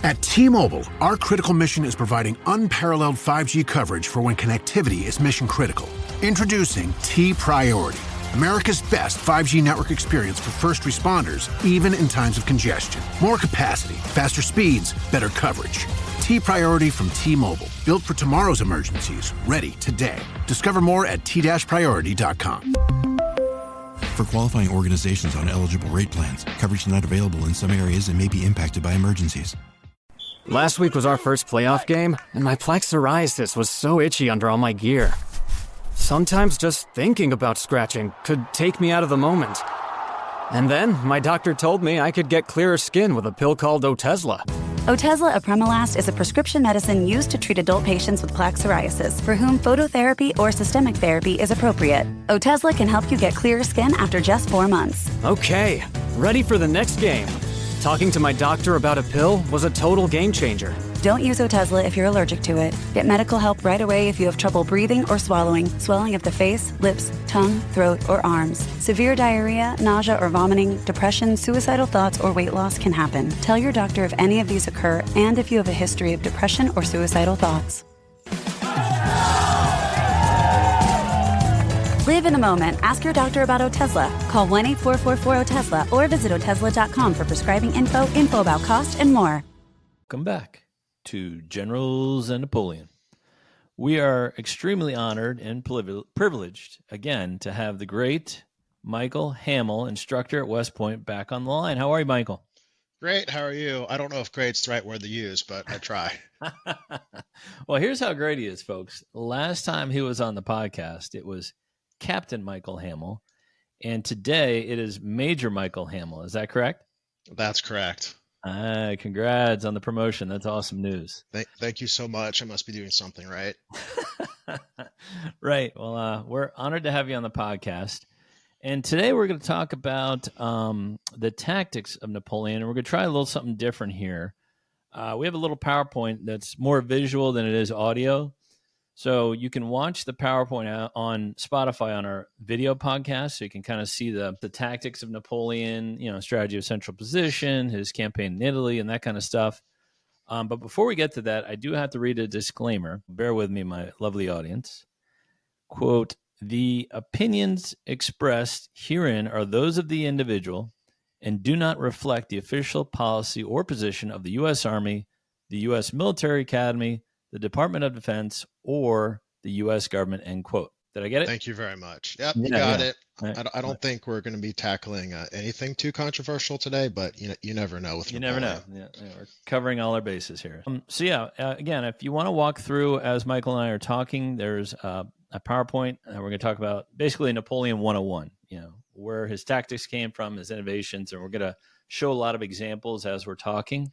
At T-Mobile, our critical mission is providing unparalleled 5G coverage for when connectivity is mission critical. Introducing T-Priority, America's best 5G network experience for first responders, even in times of congestion. More capacity, faster speeds, better coverage. T-Priority from T-Mobile, built for tomorrow's emergencies, ready today. Discover more at t-priority.com. For qualifying organizations on eligible rate plans, coverage not available in some areas and may be impacted by emergencies. Last week was our first playoff game, and my plaque psoriasis was so itchy under all my gear. Sometimes just thinking about scratching could take me out of the moment. And then my doctor told me I could get clearer skin with a pill called Otezla. Otezla apremilast is a prescription medicine used to treat adult patients with plaque psoriasis for whom phototherapy or systemic therapy is appropriate. Otezla can help you get clearer skin after just 4 months. Okay, ready for the next game. Talking to my doctor about a pill was a total game changer. Don't use Otezla if you're allergic to it. Get medical help right away if you have trouble breathing or swallowing, swelling of the face, lips, tongue, throat, or arms. Severe diarrhea, nausea or vomiting, depression, suicidal thoughts, or weight loss can happen. Tell your doctor if any of these occur and if you have a history of depression or suicidal thoughts. Live in the moment. Ask your doctor about Otezla. Call 1-844-4-OTEZLA or visit Otezla.com for prescribing info about cost, and more. Welcome back to Generals and Napoleon. We are extremely honored and privileged, again, to have the great Michael Hamel, instructor at West Point, back on the line. How are you, Michael? Great. How are you? I don't know if great's the right word to use, but I try. Well, here's how great he is, folks. Last time he was on the podcast, it was Captain Michael Hamel, and today it is Major Michael Hamel. Is that correct? That's correct. Congrats on the promotion. That's awesome news. Thank you so much. I must be doing something right. Right. Well, we're honored to have you on the podcast. And today we're going to talk about the tactics of Napoleon, and we're going to try a little something different here. We have a little PowerPoint that's more visual than it is audio. So you can watch the PowerPoint on Spotify on our video podcast, so you can kind of see the tactics of Napoleon, strategy of central position, his campaign in Italy, and that kind of stuff. But before we get to that, I do have to read a disclaimer. Bear with me, my lovely audience. Quote, "The opinions expressed herein are those of the individual and do not reflect the official policy or position of the U.S. Army, the U.S. Military Academy, the Department of Defense, or the U.S. government," end quote. Did I get it? Thank you very much. Yep, you got it. Right. I don't think we're going to be tackling anything too controversial today, but you never know with Napoleon. Never know. Yeah, we're covering all our bases here. Again, if you want to walk through as Michael and I are talking, there's a PowerPoint. We're going to talk about basically Napoleon 101, where his tactics came from, his innovations, and we're going to show a lot of examples as we're talking.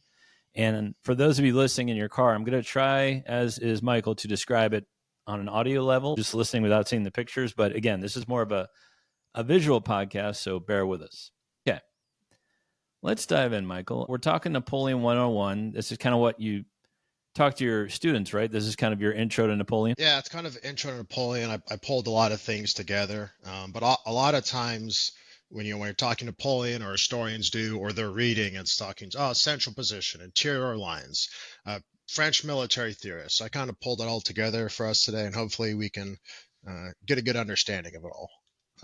And for those of you listening in your car, I'm going to try, as is Michael, to describe it on an audio level, just listening without seeing the pictures. But again, this is more of a visual podcast, so bear with us. Okay, let's dive in, Michael. We're talking Napoleon 101. This is kind of what you talk to your students, right? This is kind of your intro to Napoleon. Yeah, it's kind of intro to Napoleon. I pulled a lot of things together, but a lot of times when you're talking Napoleon, or historians do, or they're reading, it's talking central position, interior lines, French military theorists. I kind of pulled it all together for us today, and hopefully we can get a good understanding of it all.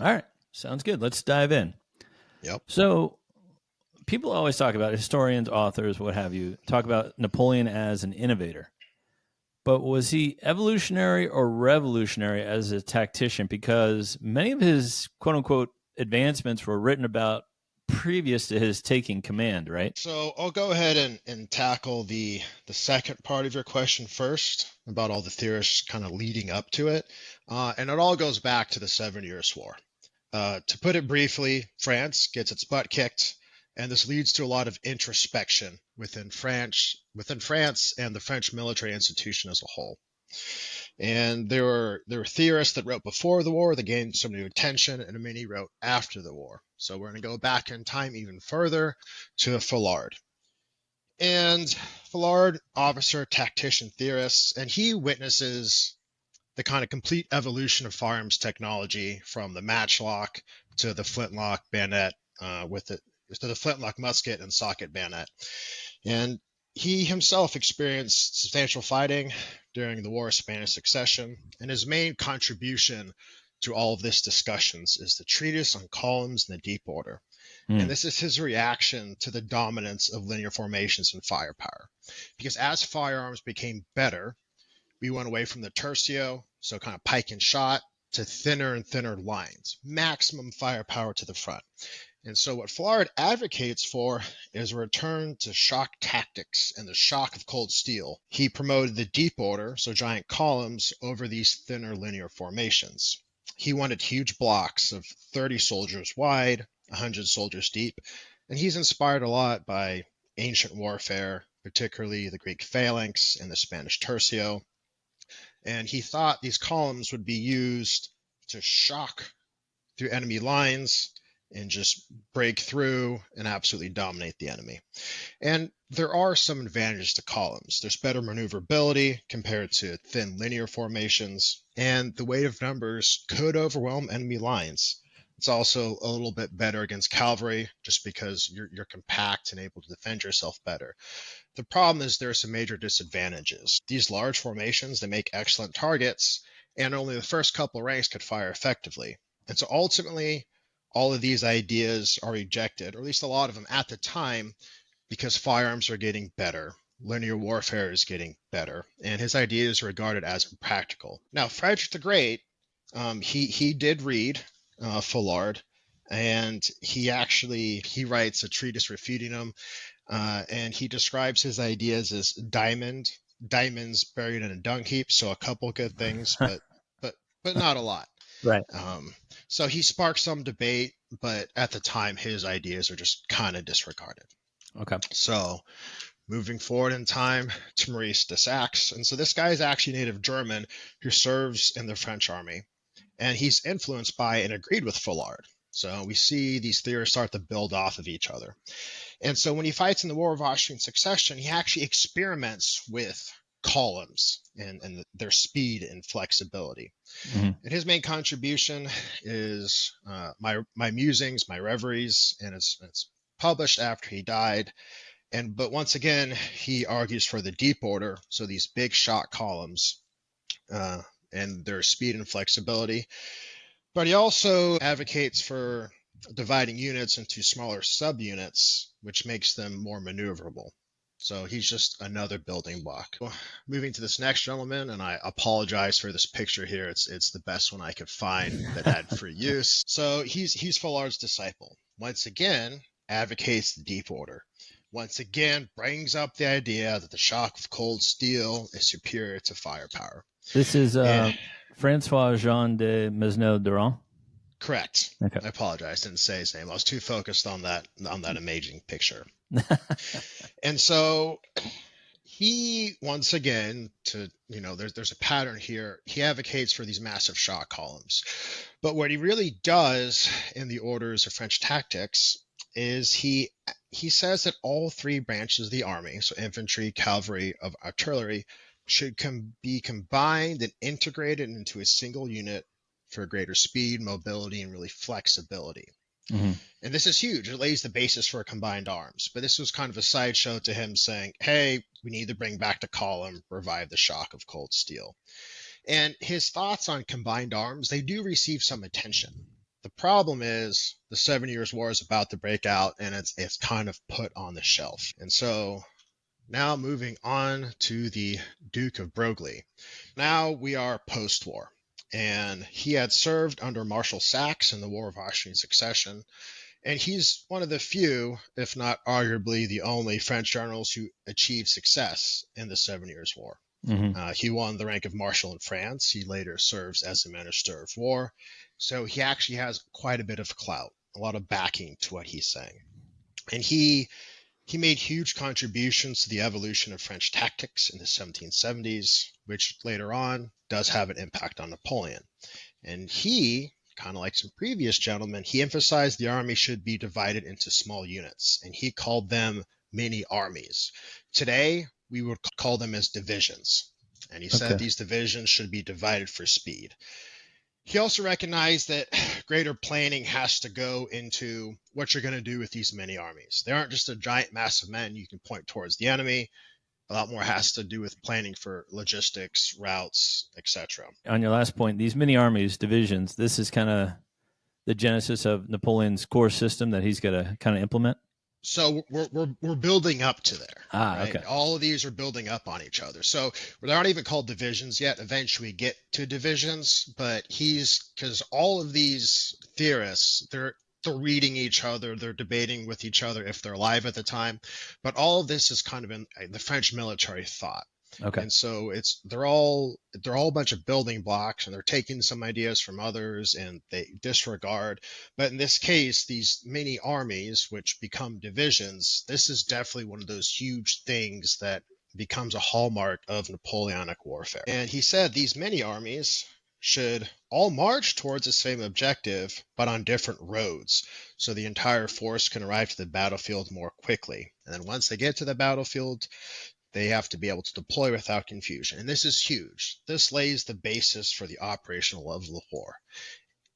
All right, sounds good. Let's dive in. Yep. So people always talk about, historians, authors, what have you, talk about Napoleon as an innovator. But was he evolutionary or revolutionary as a tactician? Because many of his quote-unquote advancements were written about previous to his taking command, right? So I'll go ahead and tackle the second part of your question first, about all the theorists kind of leading up to it. And it all goes back to the 7 Years' War. To put it briefly, France gets its butt kicked, and this leads to a lot of introspection within France and the French military institution as a whole. And there were theorists that wrote before the war that gained some new attention, and many wrote after the war. So we're going to go back in time even further to Foulard. And Foulard, officer, tactician, theorist, and he witnesses the kind of complete evolution of firearms technology from the matchlock to the flintlock bayonet to the flintlock musket and socket bayonet. And He himself experienced substantial fighting during the War of Spanish Succession, and his main contribution to all of this discussions is the treatise on columns in the deep order. And this is his reaction to the dominance of linear formations and firepower. Because as firearms became better, we went away from the tercio, so kind of pike and shot, to thinner and thinner lines, maximum firepower to the front. And so what Foulard advocates for is a return to shock tactics and the shock of cold steel. He promoted the deep order, so giant columns, over these thinner linear formations. He wanted huge blocks of 30 soldiers wide, 100 soldiers deep, and he's inspired a lot by ancient warfare, particularly the Greek phalanx and the Spanish tercio. And he thought these columns would be used to shock through enemy lines and just break through and absolutely dominate the enemy. And there are some advantages to columns. There's better maneuverability compared to thin linear formations, and the weight of numbers could overwhelm enemy lines. It's also a little bit better against cavalry just because you're compact and able to defend yourself better. The problem is there are some major disadvantages. These large formations, they make excellent targets, and only the first couple of ranks could fire effectively. And so ultimately, all of these ideas are rejected, or at least a lot of them at the time, because firearms are getting better. Linear warfare is getting better, and his ideas are regarded as impractical. Now, Frederick the Great, he did read Foulard, and he writes a treatise refuting him, and he describes his ideas as diamonds buried in a dung heap. So a couple good things, but not a lot. Right. So he sparked some debate, but at the time, his ideas are just kind of disregarded. Okay. So moving forward in time to Maurice de Saxe. And so this guy is actually native German who serves in the French army. And he's influenced by and agreed with Foulard. So we see these theories start to build off of each other. And so when he fights in the War of Austrian Succession, he actually experiments with columns and their speed and flexibility. Mm-hmm. And his main contribution is my musings, my reveries, and it's published after he died. But once again, he argues for the deep order, so these big shot columns and their speed and flexibility. But he also advocates for dividing units into smaller subunits, which makes them more maneuverable. So he's just another building block. Moving to this next gentleman, and I apologize for this picture here. It's the best one I could find that had free use. So he's Foulard's disciple. Once again, advocates the deep order. Once again, brings up the idea that the shock of cold steel is superior to firepower. This is Francois Jean de Mesnil-Durand. Correct. Okay. I apologize. Didn't say his name. I was too focused on that amazing picture. And so he, once again, there's a pattern here. He advocates for these massive shot columns. But what he really does in the orders of French tactics is he says that all three branches of the army, so infantry, cavalry, of artillery, should be combined and integrated into a single unit for greater speed, mobility, and really flexibility. Mm-hmm. And this is huge. It lays the basis for combined arms. But this was kind of a sideshow to him saying, hey, we need to bring back the column, revive the shock of cold steel. And his thoughts on combined arms, they do receive some attention. The problem is the 7 Years' War is about to break out, and it's kind of put on the shelf. And so now moving on to the Duke of Broglie. Now we are post-war. And he had served under Marshal Saxe in the War of Austrian Succession. And he's one of the few, if not arguably the only, French generals who achieved success in the 7 Years' War. Mm-hmm. He won the rank of Marshal in France. He later serves as a Minister of War. So he actually has quite a bit of clout, a lot of backing to what he's saying. And he made huge contributions to the evolution of French tactics in the 1770s, which later on does have an impact on Napoleon. And he, kind of like some previous gentlemen, he emphasized the army should be divided into small units, and he called them mini armies. Today, we would call them as divisions. And he said these divisions should be divided for speed. He also recognized that greater planning has to go into what you're going to do with these mini armies. They aren't just a giant mass of men you can point towards the enemy. A lot more has to do with planning for logistics, routes, etc. On your last point, these mini armies, divisions, this is kind of the genesis of Napoleon's core system that he's got to kind of implement. So we're building up to there. Okay. All of these are building up on each other. So they're not even called divisions yet. Eventually we get to divisions, but because all of these theorists, they're reading each other, they're debating with each other if they're alive at the time. But all of this is kind of in the French military thought. Okay. And so they're all a bunch of building blocks, and they're taking some ideas from others and they disregard. But in this case, these mini armies, which become divisions, this is definitely one of those huge things that becomes a hallmark of Napoleonic warfare. And he said these mini armies should all march towards the same objective, but on different roads, so the entire force can arrive to the battlefield more quickly. And then once they get to the battlefield, they have to be able to deploy without confusion. And this is huge. This lays the basis for the operational level of war.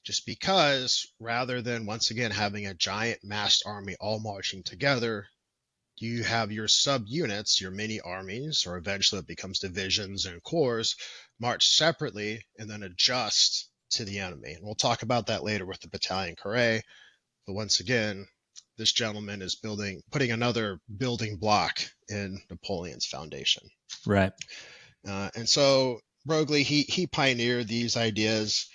Just because rather than, once again, having a giant massed army all marching together, you have your subunits, your mini armies, or eventually it becomes divisions and corps, march separately and then adjust to the enemy. And we'll talk about that later with the battalion carré. But once again, this gentleman is putting another building block in Napoleon's foundation. Right. And so Broglie, he pioneered these ideas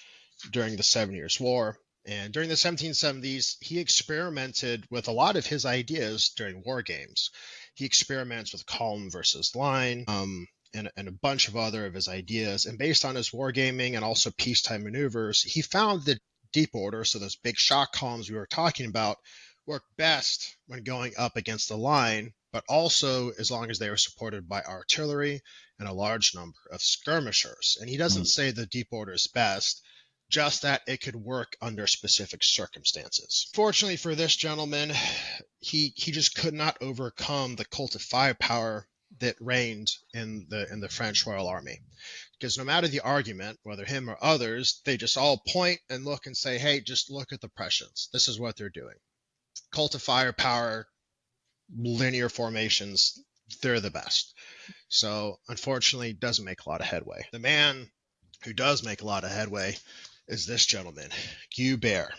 during the 7 Years' War. And during the 1770s, he experimented with a lot of his ideas during war games. He experiments with column versus line, and a bunch of other of his ideas. And based on his wargaming and also peacetime maneuvers, he found that deep order, so those big shock columns we were talking about, work best when going up against the line, but also as long as they are supported by artillery and a large number of skirmishers. And he doesn't say the deep order is best, just that it could work under specific circumstances. Fortunately for this gentleman, he just could not overcome the cult of firepower that reigned in the French Royal Army. Because no matter the argument, whether him or others, they just all point and look and say, hey, just look at the Prussians. This is what they're doing. Cult of firepower, linear formations, they're the best. So unfortunately, doesn't make a lot of headway. The man who does make a lot of headway is this gentleman, Guibert.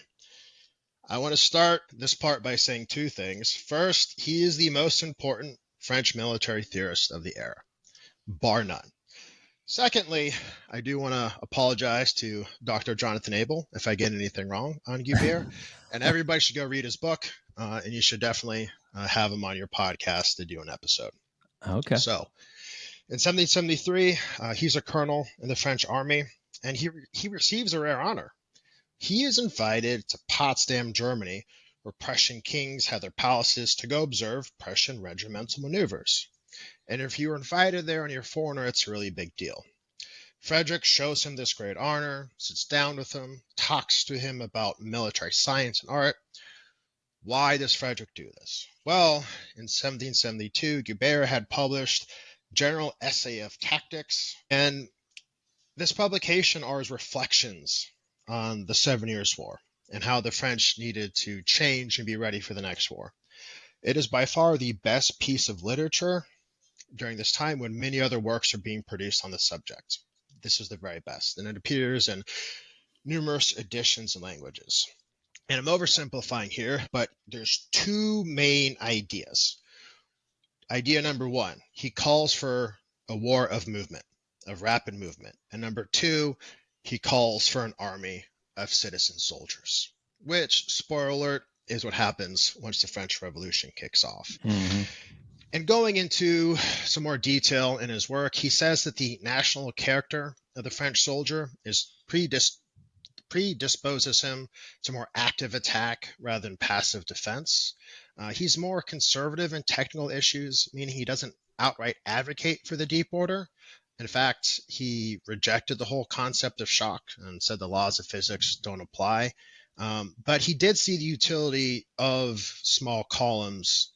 I want to start this part by saying two things. First, he is the most important French military theorist of the era, bar none. Secondly, I do want to apologize to Dr. Jonathan Abel if I get anything wrong on Guibert. And everybody should go read his book, and you should definitely have him on your podcast to do an episode. Okay. So, in 1773, he's a colonel in the French army, and he receives a rare honor. He is invited to Potsdam, Germany, where Prussian kings had their palaces, to go observe Prussian regimental maneuvers. And if you were invited there and you're a foreigner, it's a really big deal. Frederick shows him this great honor, sits down with him, talks to him about military science and art. Why does Frederick do this? Well, in 1772, Guibert had published General Essay of Tactics, and this publication are his reflections on the 7 Years' War and how the French needed to change and be ready for the next war. It is by far the best piece of literature during this time when many other works are being produced on the subject. This is the very best, and it appears in numerous editions and languages. And I'm oversimplifying here, but there's two main ideas. Idea number one, he calls for a war of movement, of rapid movement. And number two, he calls for an army of citizen soldiers, which, spoiler alert, is what happens once the French Revolution kicks off. Mm-hmm. And going into some more detail in his work, he says that the national character of the French soldier is predisposes him to more active attack rather than passive defense. He's more conservative in technical issues, meaning he doesn't outright advocate for the deep order. In fact, he rejected the whole concept of shock and said the laws of physics don't apply. But he did see the utility of small columns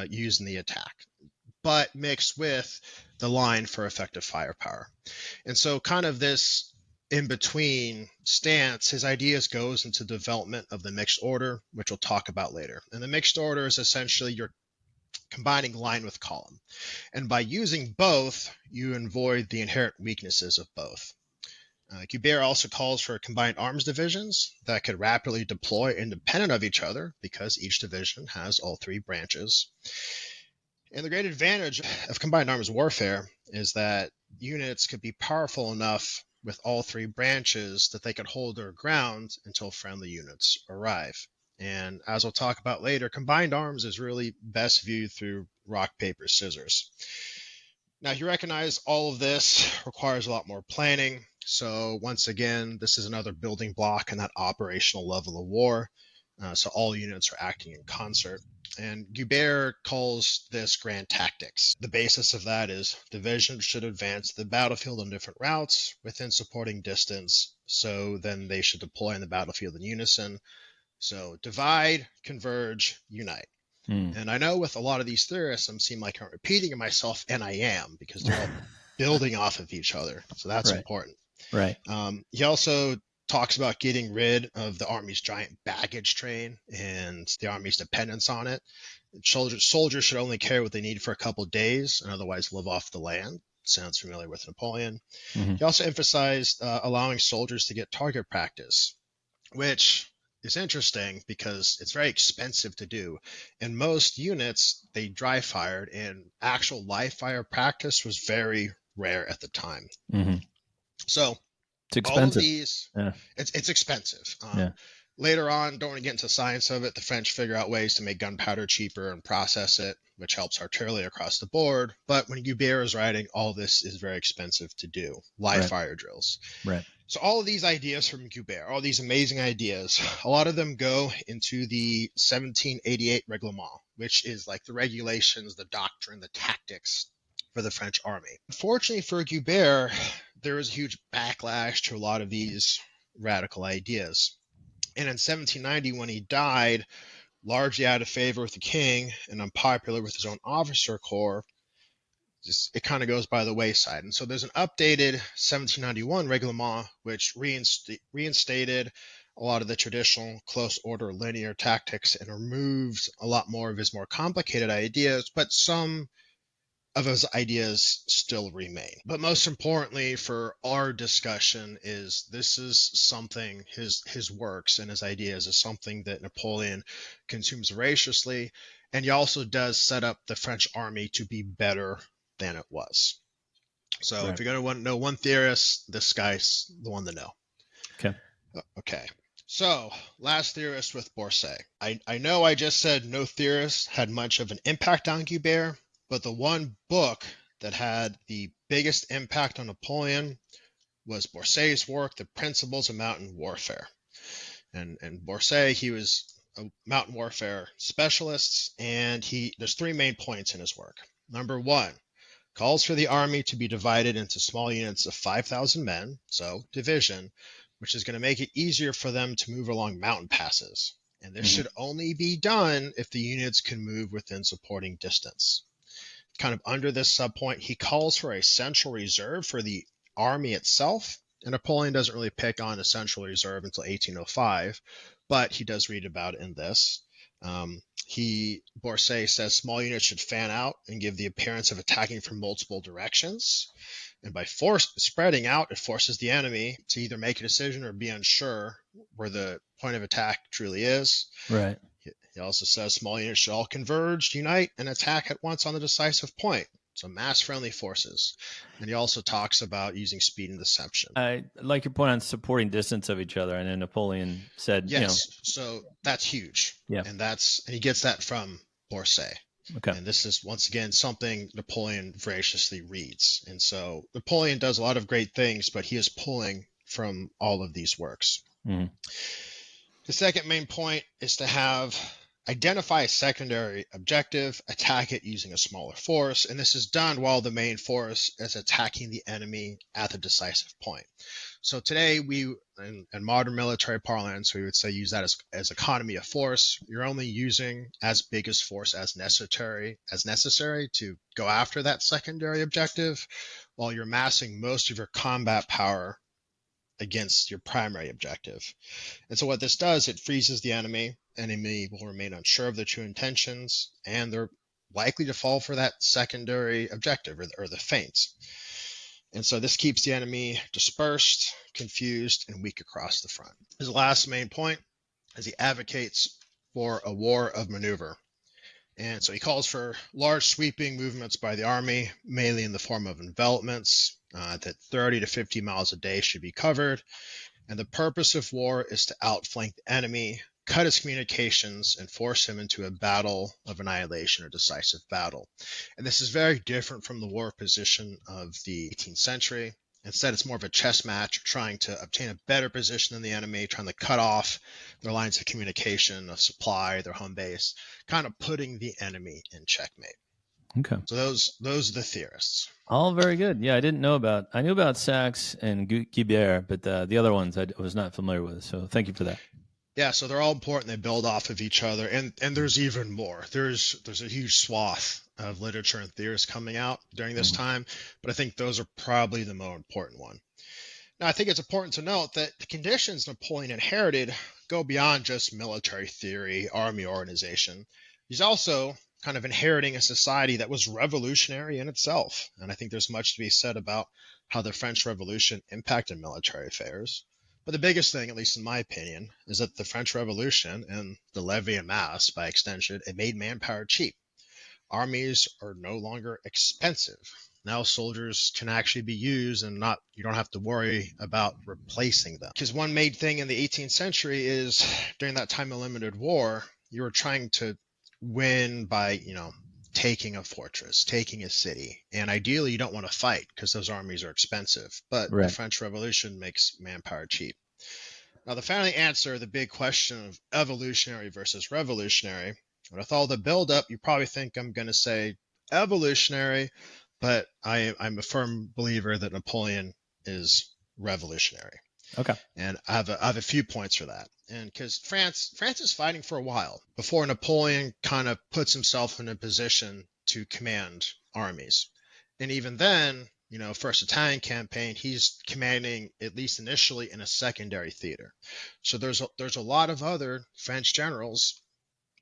used in the attack, but mixed with the line for effective firepower. And so kind of this in between stance, his ideas goes into development of the mixed order, which we'll talk about later. And the mixed order is essentially you're combining line with column. And by using both, you avoid the inherent weaknesses of both. Guibert also calls for combined arms divisions that could rapidly deploy independent of each other because each division has all three branches. And the great advantage of combined arms warfare is that units could be powerful enough with all three branches that they could hold their ground until friendly units arrive. And as we'll talk about later, combined arms is really best viewed through rock, paper, scissors. Now, you recognize all of this requires a lot more planning. So once again, this is another building block in that operational level of war. So all units are acting in concert. And Guibert calls this grand tactics. The basis of that is divisions should advance the battlefield on different routes within supporting distance. So then they should deploy in the battlefield in unison. So divide, converge, unite. And I know with a lot of these theorists, I seem like I'm repeating myself, and I am, because they're all building off of each other. So that's important. Right. He also talks about getting rid of the Army's giant baggage train and the Army's dependence on it. Soldiers should only carry what they need for a couple of days and otherwise live off the land. Sounds familiar with Napoleon. He also emphasized allowing soldiers to get target practice, which is interesting because it's very expensive to do. In most units, they dry fired, and actual live fire practice was very rare at the time. So it's expensive. All of these, it's expensive. Later on, don't want to get into the science of it. The French figure out ways to make gunpowder cheaper and process it, which helps artillery across the board. But when Guibert is writing, all this is very expensive to do. Live fire drills. So all of these ideas from Guibert, all these amazing ideas, a lot of them go into the 1788 Reglement, which is like the regulations, the doctrine, the tactics for the French army. Unfortunately for Guibert, there was a huge backlash to a lot of these radical ideas. And in 1790, when he died, largely out of favor with the king and unpopular with his own officer corps, it kind of goes by the wayside. And so there's an updated 1791 Reglement, which reinstated a lot of the traditional close order linear tactics and removed a lot more of his more complicated ideas, but some of his ideas still remain. But most importantly for our discussion is this is something, his works and his ideas is something that Napoleon consumes voraciously, and he also does set up the French army to be better than it was. So if you're going to want to know one theorist, this guy's the one to know. Okay. So last theorist with Bourset. I know I just said no theorist had much of an impact on Guibert, but the one book that had the biggest impact on Napoleon was Bourset's work, The Principles of Mountain Warfare. And Bourset, he was a mountain warfare specialist, and there's three main points in his work. Number one, calls for the army to be divided into small units of 5,000 men, so division, which is going to make it easier for them to move along mountain passes. And this should only be done if the units can move within supporting distance. Kind of under this subpoint, he calls for a central reserve for the army itself. And Napoleon doesn't really pick on a central reserve until 1805, but he does read about it in this. Bourset says small units should fan out and give the appearance of attacking from multiple directions. And by spreading out, it forces the enemy to either make a decision or be unsure where the point of attack truly is. He also says small units should all converge, unite, and attack at once on the decisive point. So mass-friendly forces. And he also talks about using speed and deception. I like your point on supporting distance of each other. And then Napoleon said, so that's huge. Yeah. And he gets that from Bourset. Okay. And this is, once again, something Napoleon voraciously reads. And so Napoleon does a lot of great things, but he is pulling from all of these works. The second main point is to identify a secondary objective, attack it using a smaller force, and this is done while the main force is attacking the enemy at the decisive point. So today, in modern military parlance, we would say use that as economy of force. You're only using as big as force as necessary to go after that secondary objective, while you're massing most of your combat power against your primary objective. And so what this does, it freezes the enemy. Enemy will remain unsure of their true intentions, and they're likely to fall for that secondary objective or the feints. And so this keeps the enemy dispersed, confused, and weak across the front. His last main point is he advocates for a war of maneuver. And so he calls for large sweeping movements by the army, mainly in the form of envelopments, that 30 to 50 miles a day should be covered. And the purpose of war is to outflank the enemy, cut his communications, and force him into a battle of annihilation or decisive battle. And this is very different from the war position of the 18th century. Instead, it's more of a chess match, trying to obtain a better position than the enemy, trying to cut off their lines of communication, of supply, their home base, kind of putting the enemy in checkmate. Okay. So those are the theorists. All very good. Yeah, I knew about Sachs and Guibert, but the other ones I was not familiar with. So thank you for that. Yeah, so they're all important. They build off of each other, and there's even more. There's a huge swath of literature and theorists coming out during this time, but I think those are probably the more important one. Now, I think it's important to note that the conditions Napoleon inherited go beyond just military theory, army organization. He's also kind of inheriting a society that was revolutionary in itself, and I think there's much to be said about how the French Revolution impacted military affairs. But the biggest thing, at least in my opinion, is that the French Revolution and the levée en masse, by extension, it made manpower cheap. Armies are no longer expensive. Now soldiers can actually be used and you don't have to worry about replacing them. Because one main thing in the 18th century is during that time of limited war, you were trying to win by, taking a fortress, taking a city. And ideally, you don't want to fight because those armies are expensive. But The French Revolution makes manpower cheap. Now, to finally answer the big question of evolutionary versus revolutionary, with all the buildup, you probably think I'm going to say evolutionary, but I'm a firm believer that Napoleon is revolutionary. Okay. And I have a few points for that. And because France is fighting for a while before Napoleon kind of puts himself in a position to command armies. And even then, First Italian campaign, he's commanding, at least initially, in a secondary theater. So there's a lot of other French generals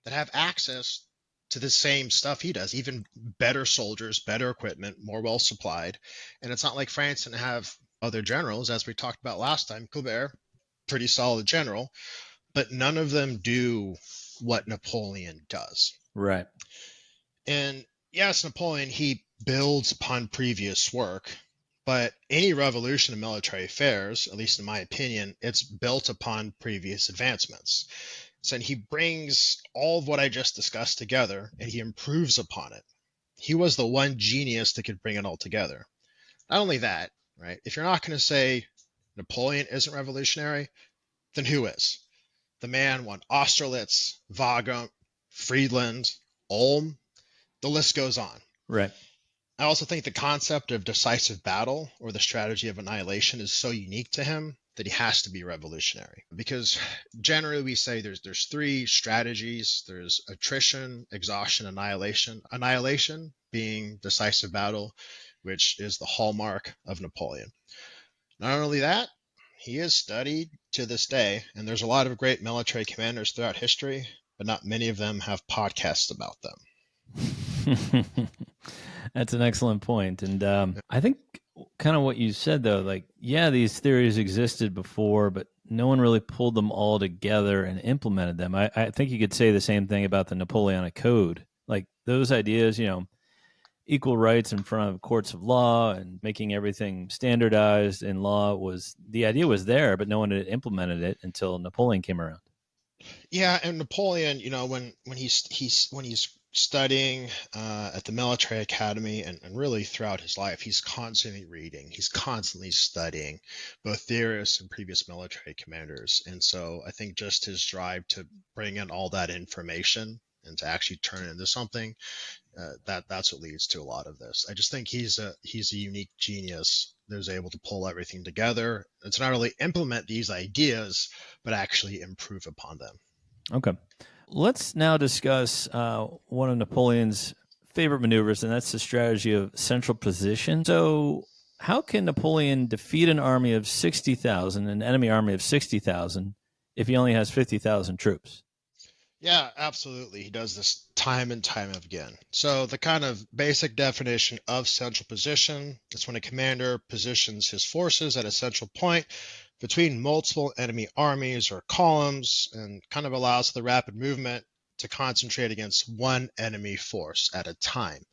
that have access to the same stuff he does, even better soldiers, better equipment, more well supplied. And it's not like France didn't have other generals, as we talked about last time. Colbert, pretty solid general, but none of them do what Napoleon does. Right. And yes, Napoleon, he builds upon previous work, but any revolution in military affairs, at least in my opinion, it's built upon previous advancements. So he brings all of what I just discussed together and he improves upon it. He was the one genius that could bring it all together. Not only that, right? If you're not going to say Napoleon isn't revolutionary, then who is? The man won Austerlitz, Wagram, Friedland, Ulm. The list goes on. Right. I also think the concept of decisive battle or the strategy of annihilation is so unique to him that he has to be revolutionary. Because generally we say there's three strategies. There's attrition, exhaustion, annihilation. Annihilation being decisive battle, which is the hallmark of Napoleon. Not only that, he is studied to this day, and there's a lot of great military commanders throughout history, but not many of them have podcasts about them. That's an excellent point. And I think kind of what you said, though, these theories existed before, but no one really pulled them all together and implemented them. I think you could say the same thing about the Napoleonic Code. Like those ideas, equal rights in front of courts of law and making everything standardized in law the idea was there, but no one had implemented it until Napoleon came around. Yeah, and Napoleon, when he's studying at the military academy and really throughout his life, he's constantly reading, he's constantly studying both theorists and previous military commanders. And so I think just his drive to bring in all that information and to actually turn it into something, that's what leads to a lot of this. I just think he's a unique genius that is able to pull everything together and to not only implement these ideas, but actually improve upon them. Okay. Let's now discuss one of Napoleon's favorite maneuvers, and that's the strategy of central position. So how can Napoleon defeat an army of 60,000, an enemy army of 60,000, if he only has 50,000 troops? Yeah, absolutely. He does this time and time again. So the kind of basic definition of central position is when a commander positions his forces at a central point between multiple enemy armies or columns and kind of allows the rapid movement to concentrate against one enemy force at a time.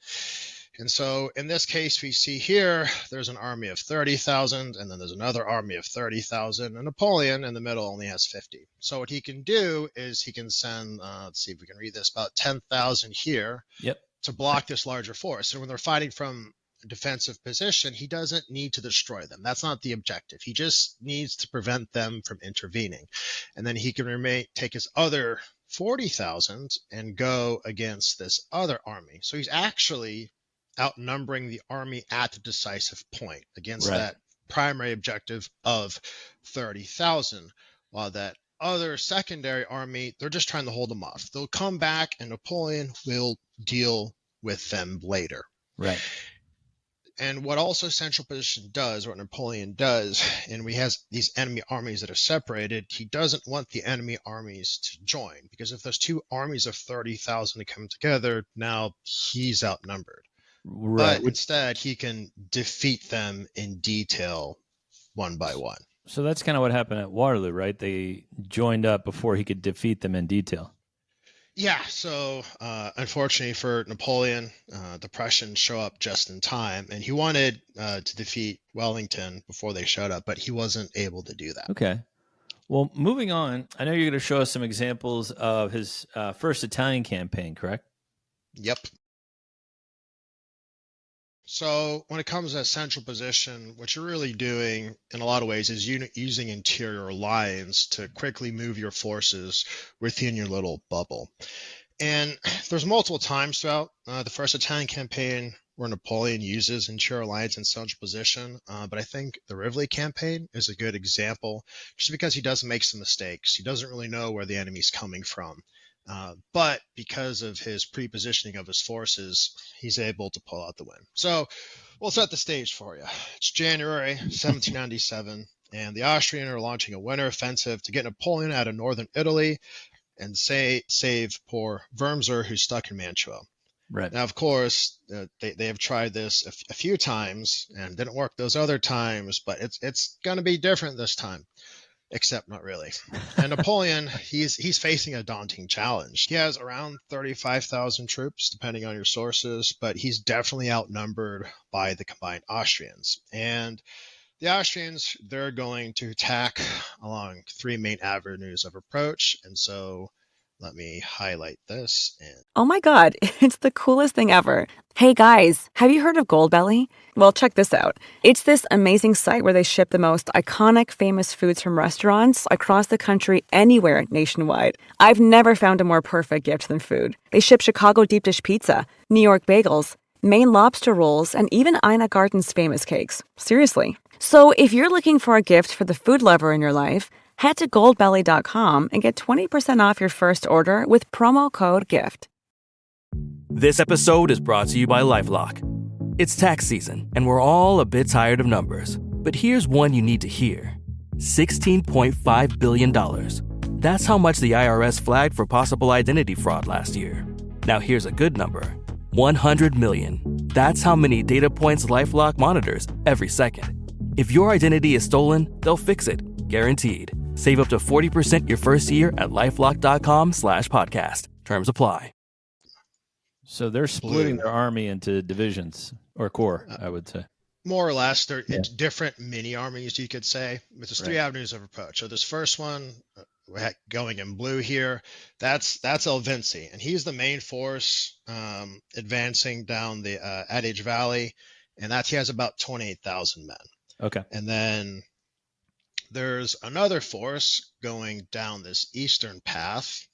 And so in this case, we see here, there's an army of 30,000, and then there's another army of 30,000, and Napoleon in the middle only has 50. So what he can do is he can send, let's see if we can read this, about 10,000 here to block this larger force. And when they're fighting from a defensive position, he doesn't need to destroy them. That's not the objective. He just needs to prevent them from intervening. And then he can take his other 40,000 and go against this other army. So he's actually outnumbering the army at the decisive point against that primary objective of 30,000, while that other secondary army, they're just trying to hold them off. They'll come back and Napoleon will deal with them later. Right. And what also central position does, what Napoleon does, and we has these enemy armies that are separated, he doesn't want the enemy armies to join, because if there's two armies of 30,000 to come together, now he's outnumbered. Right. But instead, he can defeat them in detail one by one. So that's kind of what happened at Waterloo, right? They joined up before he could defeat them in detail. Yeah, so unfortunately for Napoleon, the Prussians show up just in time, and he wanted to defeat Wellington before they showed up, but he wasn't able to do that. Okay. Well, moving on, I know you're going to show us some examples of his first Italian campaign, correct? Yep. So when it comes to central position, what you're really doing in a lot of ways is using interior lines to quickly move your forces within your little bubble. And there's multiple times throughout the first Italian campaign where Napoleon uses interior lines in central position, but I think the Rivoli campaign is a good example just because he does make some mistakes. He doesn't really know where the enemy's coming from. But because of his pre-positioning of his forces, he's able to pull out the win. So we'll set the stage for you. It's January 1797, and the Austrians are launching a winter offensive to get Napoleon out of northern Italy and save poor Wurmser, who's stuck in Mantua. Right. Now, of course, they have tried this a few times and didn't work those other times, but it's going to be different this time. Except not really. And Napoleon, he's facing a daunting challenge. He has around 35,000 troops, depending on your sources, but he's definitely outnumbered by the combined Austrians. And the Austrians, they're going to attack along three main avenues of approach. And so let me highlight this. Oh my God, it's the coolest thing ever. Hey guys, have you heard of Goldbelly? Well, check this out. It's this amazing site where they ship the most iconic, famous foods from restaurants across the country, anywhere nationwide. I've never found a more perfect gift than food. They ship Chicago deep dish pizza, New York bagels, Maine lobster rolls, and even Ina Garten's famous cakes. Seriously. So if you're looking for a gift for the food lover in your life, head to goldbelly.com and get 20% off your first order with promo code GIFT. This episode is brought to you by LifeLock. It's tax season, and we're all a bit tired of numbers. But here's one you need to hear. $16.5 billion. That's how much the IRS flagged for possible identity fraud last year. Now here's a good number. 100 million. That's how many data points LifeLock monitors every second. If your identity is stolen, they'll fix it. Guaranteed. Save up to 40% your first year at LifeLock.com/podcast. Terms apply. So they're splitting their army into divisions or corps, I would say. More or less, they're different mini armies, you could say. But there's three avenues of approach. So this first one, going in blue here, that's El Vinci, and he's the main force advancing down the Adige Valley, and he has about 28,000 men. Okay. And then there's another force going down this eastern path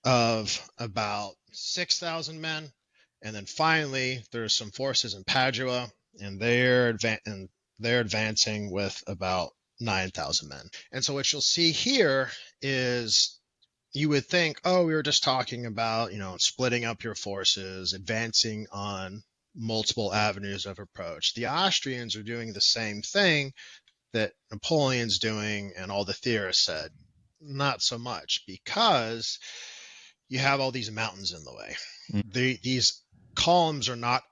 of about 6,000 men. And then finally, there's some forces in Padua, and they're advancing with about 9,000 men. And so what you'll see here is you would think, oh, we were just talking about, splitting up your forces, advancing on multiple avenues of approach. The Austrians are doing the same thing that Napoleon's doing and all the theorists said. Not so much, because you have all these mountains in the way. These columns are not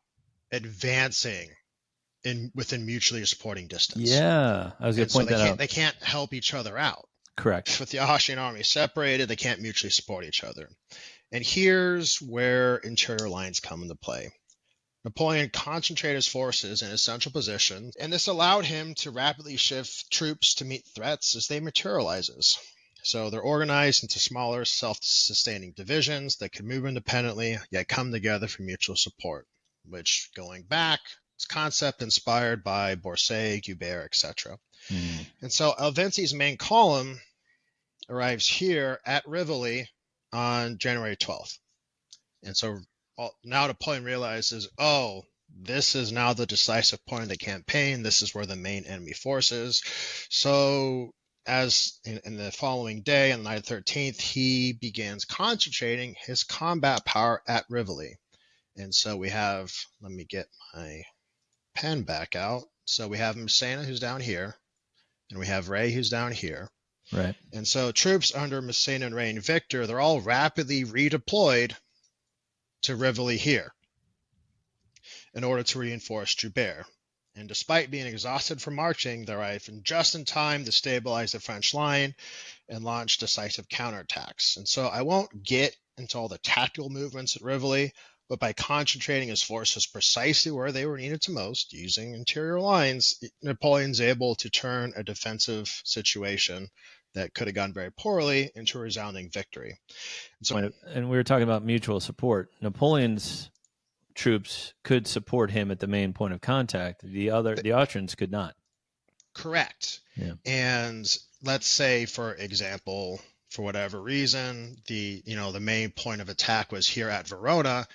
advancing within mutually supporting distance. Yeah, I was going to point that out. They can't help each other out. Correct. With the Austrian army separated, they can't mutually support each other. And here's where interior lines come into play. Napoleon concentrated his forces in his central position, and this allowed him to rapidly shift troops to meet threats as they materializes. So they're organized into smaller, self-sustaining divisions that can move independently, yet come together for mutual support, which, going back, is a concept inspired by Bourset, Guibert, etc. And so Alvensi's main column arrives here at Rivoli on January 12th. And so now Napoleon realizes, oh, this is now the decisive point of the campaign. This is where the main enemy force is. So as in the following day, on the night of the 13th, he begins concentrating his combat power at Rivoli. And so we have, let me get my pen back out. So we have Massena, who's down here, and we have Ray, who's down here. Right. And so troops under Massena and Ray and Victor, they're all rapidly redeployed to Rivoli here in order to reinforce Joubert. And despite being exhausted from marching, they arrived just in time to stabilize the French line and launch decisive counterattacks. And so I won't get into all the tactical movements at Rivoli, but by concentrating his forces precisely where they were needed to most, using interior lines, Napoleon's able to turn a defensive situation that could have gone very poorly into a resounding victory. And we were talking about mutual support. Napoleon's troops could support him at the main point of contact. The Austrians could not. Correct. Yeah. And let's say, for example, for whatever reason, the main point of attack was here at Verona.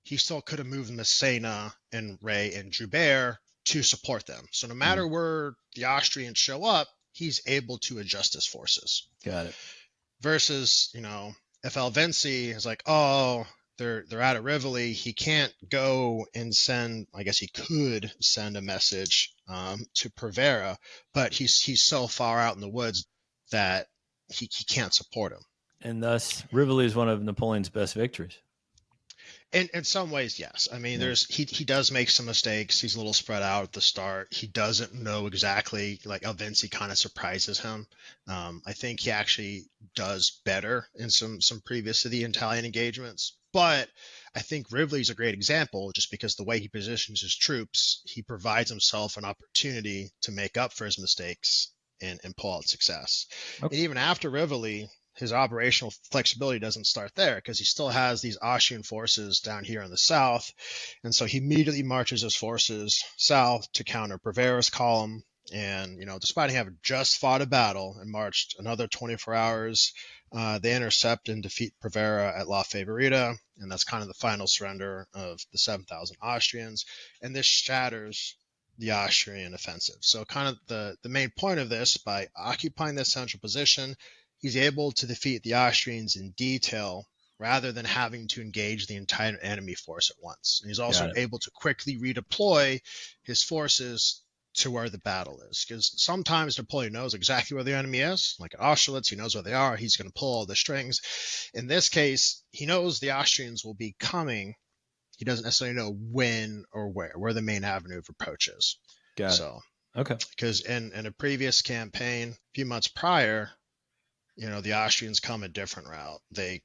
He still could have moved Massena and Ray and Joubert to support them. So no matter where the Austrians show up, he's able to adjust his forces. Got it. Versus, if Alvensi is like, oh, they're out of Rivoli, he can't go and send, I guess he could send a message to Prevera, but he's so far out in the woods that he can't support him. And thus, Rivoli is one of Napoleon's best victories. In some ways, yes. I mean, he does make some mistakes. He's a little spread out at the start. He doesn't know exactly, like Alvensi kind of surprises him. I think he actually does better in some previous to the Italian engagements. But I think Rivoli's a great example, just because the way he positions his troops, he provides himself an opportunity to make up for his mistakes and pull out success. Okay. And even after Rivoli, his operational flexibility doesn't start there, because he still has these Austrian forces down here in the south. And so he immediately marches his forces south to counter Prevera's column. And, despite having just fought a battle and marched another 24 hours, they intercept and defeat Prevera at La Favorita. And that's kind of the final surrender of the 7,000 Austrians. And this shatters the Austrian offensive. So kind of the main point of this, by occupying this central position, he's able to defeat the Austrians in detail rather than having to engage the entire enemy force at once. And he's also able to quickly redeploy his forces to where the battle is. Because sometimes Napoleon knows exactly where the enemy is. Like at Austerlitz, he knows where they are. He's going to pull all the strings. In this case, he knows the Austrians will be coming. He doesn't necessarily know when or where the main avenue of approach is. Got it. Okay. Because in a previous campaign, a few months prior, the Austrians come a different route. They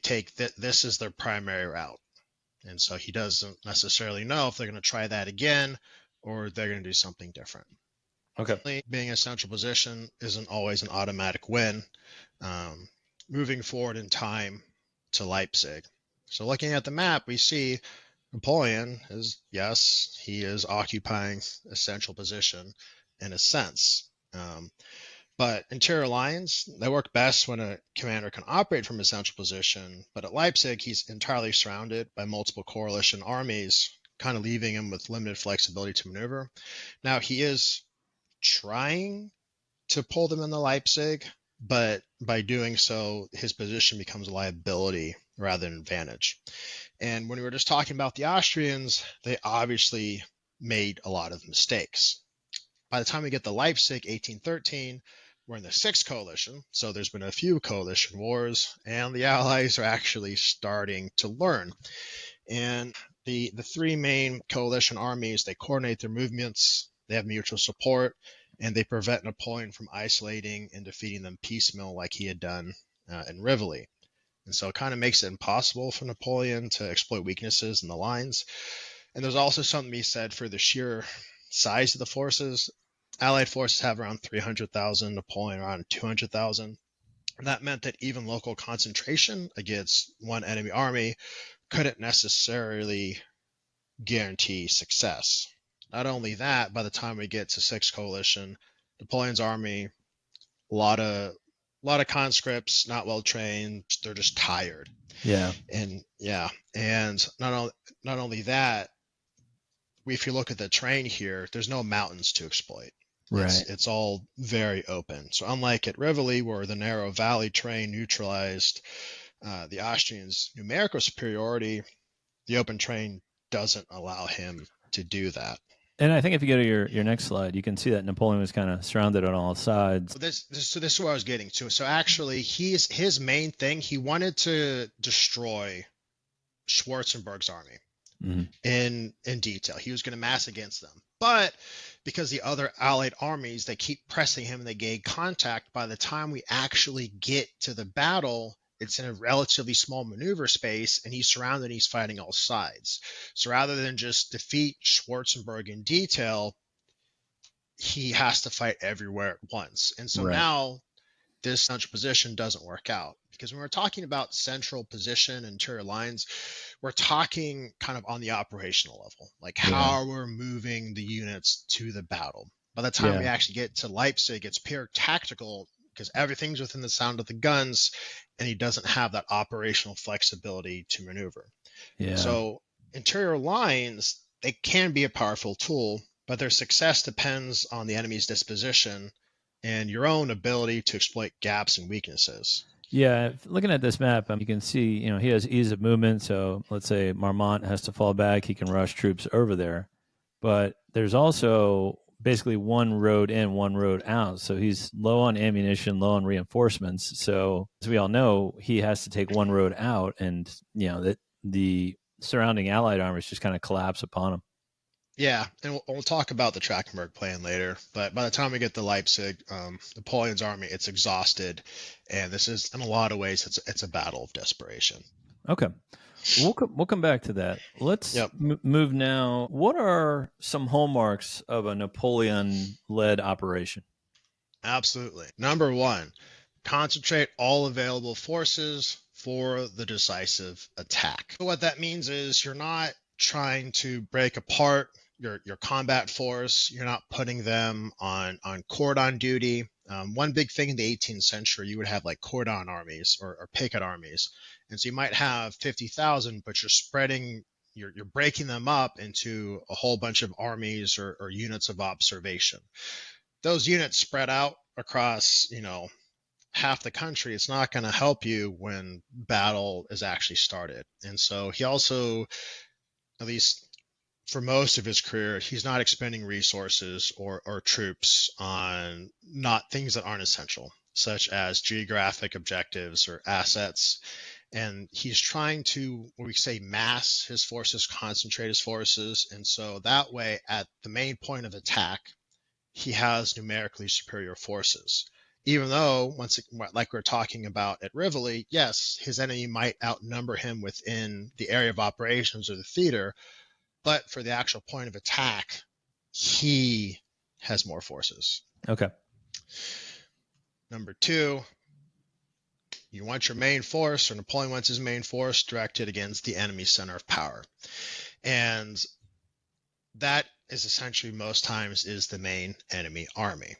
take this is their primary route. And so he doesn't necessarily know if they're going to try that again or they're going to do something different. Okay. Being a central position isn't always an automatic win. Moving forward in time to Leipzig. So looking at the map, we see Napoleon he is occupying a central position in a sense. But interior lines, they work best when a commander can operate from a central position. But at Leipzig, he's entirely surrounded by multiple coalition armies, kind of leaving him with limited flexibility to maneuver. Now, he is trying to pull them into Leipzig, but by doing so, his position becomes a liability rather than an advantage. And when we were just talking about the Austrians, they obviously made a lot of mistakes. By the time we get to Leipzig, 1813, we're in the Sixth Coalition. So there's been a few coalition wars, and the Allies are actually starting to learn. And the three main coalition armies, they coordinate their movements, they have mutual support, and they prevent Napoleon from isolating and defeating them piecemeal like he had done in Rivoli. And so it kind of makes it impossible for Napoleon to exploit weaknesses in the lines. And there's also something to be said for the sheer size of the forces. Allied forces have around 300,000, Napoleon around 200,000. That meant that even local concentration against one enemy army couldn't necessarily guarantee success. Not only that, by the time we get to Sixth Coalition, Napoleon's army, a lot of conscripts, not well trained, they're just tired. Yeah. And not only that, if you look at the terrain here, there's no mountains to exploit. Right. It's all very open. So unlike at Rivoli, where the narrow valley terrain neutralized the Austrians' numerical superiority, the open terrain doesn't allow him to do that. And I think if you go to your next slide, you can see that Napoleon was kind of surrounded on all sides. This is what I was getting to. So actually, his main thing, he wanted to destroy Schwarzenberg's army in detail. He was going to mass against them. But because the other Allied armies, they keep pressing him and they gain contact, by the time we actually get to the battle, it's in a relatively small maneuver space, and he's surrounded and he's fighting all sides. So rather than just defeat Schwarzenberg in detail, he has to fight everywhere at once. And so now this central position doesn't work out, because when we're talking about central position, interior lines, we're talking kind of on the operational level, like how we're moving the units to the battle. By the time we actually get to Leipzig, it's pure tactical, because everything's within the sound of the guns, and he doesn't have that operational flexibility to maneuver. Yeah. So interior lines, they can be a powerful tool, but their success depends on the enemy's disposition and your own ability to exploit gaps and weaknesses. Yeah, looking at this map, you can see, he has ease of movement. So let's say Marmont has to fall back, he can rush troops over there. But there's also basically one road in, one road out. So he's low on ammunition, low on reinforcements. So as we all know, he has to take one road out, and the surrounding Allied armies just kind of collapse upon him. Yeah, and we'll talk about the Trachtenberg plan later. But by the time we get to Leipzig, Napoleon's army, it's exhausted, and this is, in a lot of ways, it's a battle of desperation. Okay, we'll come back to that. Let's move now. What are some hallmarks of a Napoleon-led operation? Absolutely. Number one, concentrate all available forces for the decisive attack. So what that means is you're not trying to break apart your combat force. You're not putting them on cordon duty. One big thing in the 18th century, you would have like cordon armies or picket armies. And so you might have 50,000, but you're breaking them up into a whole bunch of armies or units of observation. Those units spread out across, half the country. It's not going to help you when battle is actually started. And so he also, at least for most of his career, he's not expending resources or troops on not things that aren't essential, such as geographic objectives or assets. And he's trying to, what we say, mass his forces, concentrate his forces. And so that way, at the main point of attack, he has numerically superior forces. Even though, like we're talking about at Rivoli, yes, his enemy might outnumber him within the area of operations or the theater, but for the actual point of attack, he has more forces. Okay. Number two, you want your main force, or Napoleon wants his main force directed against the enemy's center of power. And that is essentially most times is the main enemy army.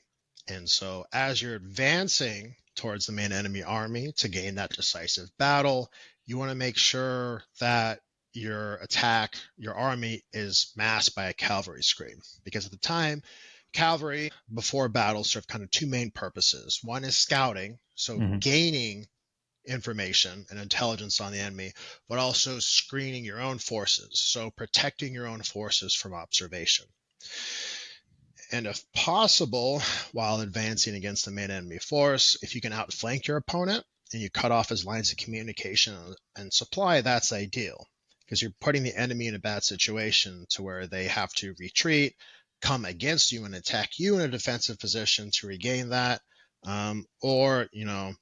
And so as you're advancing towards the main enemy army to gain that decisive battle, you want to make sure that your attack, your army is masked by a cavalry screen. Because at the time, cavalry before battle served kind of two main purposes. One is scouting, so gaining information and intelligence on the enemy, but also screening your own forces. So protecting your own forces from observation. And if possible, while advancing against the main enemy force, if you can outflank your opponent and you cut off his lines of communication and supply, that's ideal, because you're putting the enemy in a bad situation to where they have to retreat, come against you and attack you in a defensive position to regain that. Or,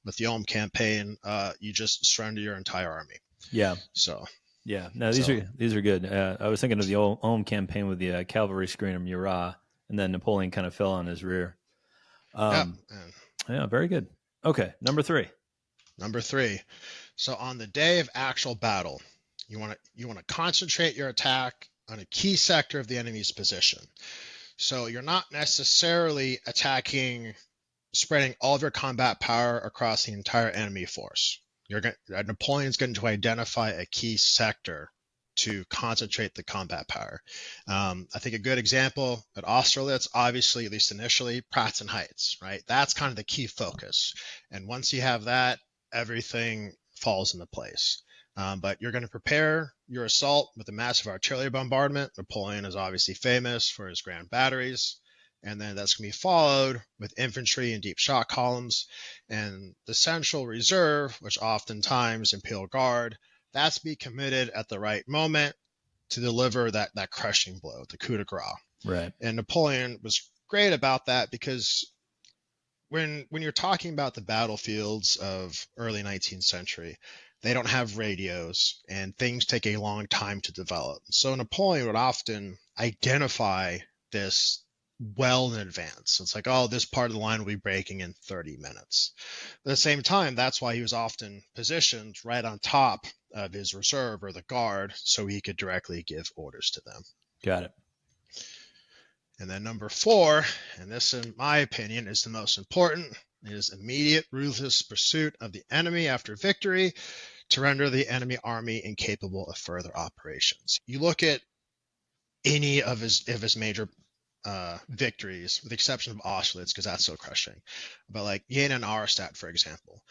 with the Ulm campaign, you just surrender your entire army. Yeah. So, yeah, no, these are good. I was thinking of the Ulm campaign with the cavalry screener Murat, and then Napoleon kind of fell on his rear. Yeah, very good. Okay, number three. So on the day of actual battle, you want to concentrate your attack on a key sector of the enemy's position. So you're not necessarily spreading all of your combat power across the entire enemy force. Napoleon's going to identify a key sector to concentrate the combat power. I think a good example at Austerlitz, obviously, at least initially, Pratzen Heights, right? That's kind of the key focus. And once you have that, everything falls into place. But you're going to prepare your assault with a massive artillery bombardment. Napoleon is obviously famous for his grand batteries. And then that's going to be followed with infantry and deep shot columns. And the central reserve, which oftentimes Imperial Guard, that's be committed at the right moment to deliver that crushing blow, the coup de grace. Right. And Napoleon was great about that, because when you're talking about the battlefields of early 19th century, they don't have radios and things take a long time to develop. So Napoleon would often identify this well in advance. It's like, oh, this part of the line will be breaking in 30 minutes. At the same time, that's why he was often positioned right on top of his reserve or the guard, so he could directly give orders to them. Got it. And then number 4, and this in my opinion is the most important, is immediate ruthless pursuit of the enemy after victory to render the enemy army incapable of further operations. You look at any of his major victories, with the exception of Austerlitz, because that's so crushing. But like Jena and Auerstadt, for example.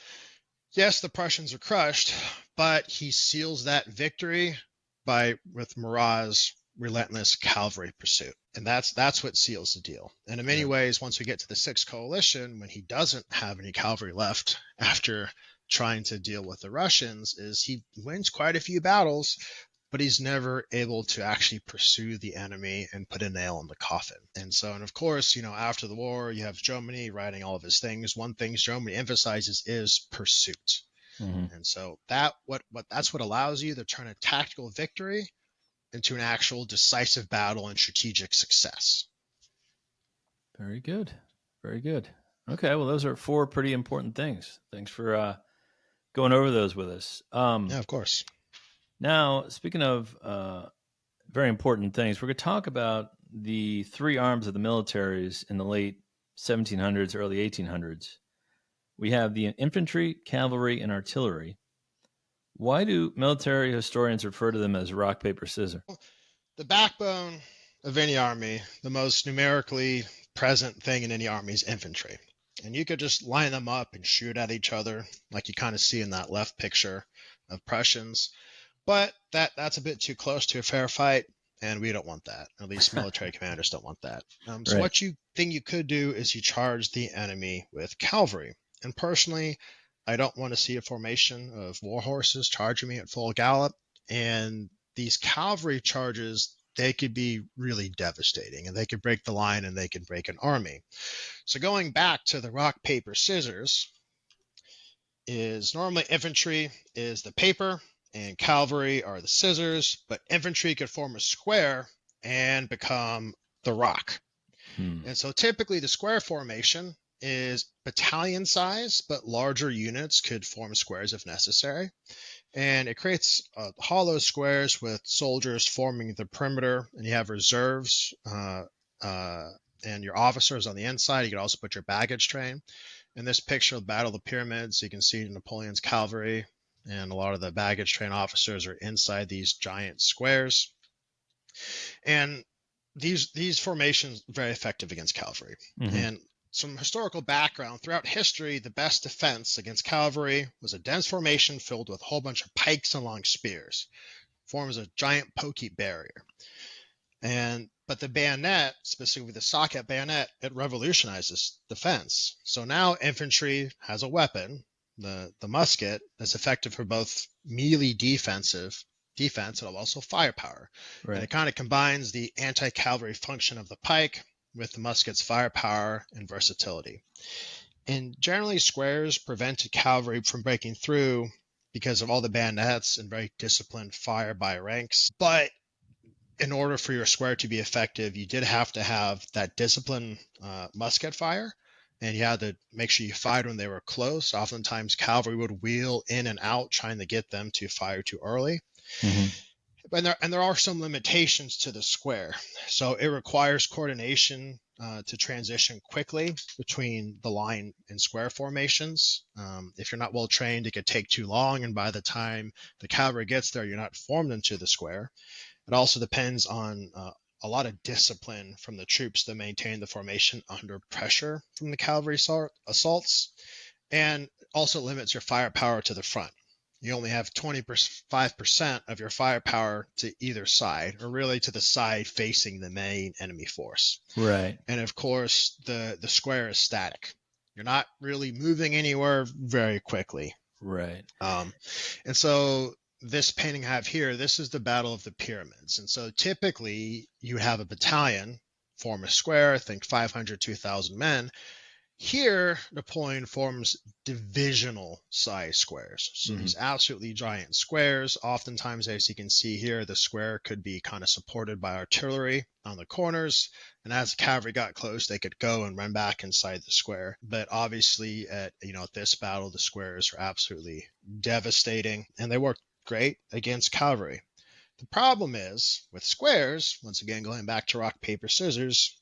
Yes, the Prussians are crushed, but he seals that victory with Murat's relentless cavalry pursuit. And that's what seals the deal. And in many ways, once we get to the Sixth Coalition, when he doesn't have any cavalry left after trying to deal with the Russians, is he wins quite a few battles, but he's never able to actually pursue the enemy and put a nail in the coffin. And of course, after the war, you have Germany writing all of his things. One thing Germany emphasizes is pursuit. Mm-hmm. And so that's what allows you to turn a tactical victory into an actual decisive battle and strategic success. Very good. Very good. Okay, well, those are 4 pretty important things. Thanks for going over those with us. Yeah, of course. Now, speaking of very important things, we're going to talk about the 3 arms of the militaries in the late 1700s, early 1800s. We have the infantry, cavalry, and artillery. Why do military historians refer to them as rock, paper, scissors? The backbone of any army, the most numerically present thing in any army is infantry. And you could just line them up and shoot at each other, like you kind of see in that left picture of Prussians. But that's a bit too close to a fair fight, and we don't want that. At least military commanders don't want that. So what you could do is you charge the enemy with cavalry. And personally, I don't want to see a formation of war horses charging me at full gallop. And these cavalry charges, they could be really devastating, and they could break the line and they could break an army. So going back to the rock, paper, scissors, is normally infantry is the paper and cavalry are the scissors, but infantry could form a square and become the rock. And so typically the square formation is battalion size, but larger units could form squares if necessary. And it creates hollow squares with soldiers forming the perimeter, and you have reserves and your officers on the inside. You could also put your baggage train. In this picture of the Battle of the Pyramids, you can see Napoleon's cavalry, and a lot of the baggage train officers are inside these giant squares. And these formations are very effective against cavalry. Mm-hmm. And some historical background. Throughout history, the best defense against cavalry was a dense formation filled with a whole bunch of pikes and long spears. Forms a giant pokey barrier. But the bayonet, specifically the socket bayonet, it revolutionizes defense. So now infantry has a weapon, the musket, that's effective for both melee defense and also firepower. Right. And it kind of combines the anti-cavalry function of the pike with the musket's firepower and versatility. And generally, squares prevented cavalry from breaking through because of all the bayonets and very disciplined fire by ranks. But in order for your square to be effective, you did have to have that disciplined musket fire, and you had to make sure you fired when they were close. Oftentimes, cavalry would wheel in and out trying to get them to fire too early. Mm-hmm. And there are some limitations to the square. So it requires coordination to transition quickly between the line and square formations. If you're not well trained, it could take too long, and by the time the cavalry gets there, you're not formed into the square. It also depends on a lot of discipline from the troops to maintain the formation under pressure from the cavalry assaults, and also limits your firepower to the front. You only have 25% of your firepower to either side, or really to the side facing the main enemy force. Right. And of course, the square is static. You're not really moving anywhere very quickly. Right. And so this painting I have here, this is the Battle of the Pyramids. And so typically you have a battalion form a square, I think 500 to 1,000 men. Here, Napoleon forms divisional size squares. So these absolutely giant squares, oftentimes, as you can see here, the square could be kind of supported by artillery on the corners. And as the cavalry got close, they could go and run back inside the square. But obviously at this battle, the squares are absolutely devastating, and they work great against cavalry. The problem is with squares, once again, going back to rock, paper, scissors,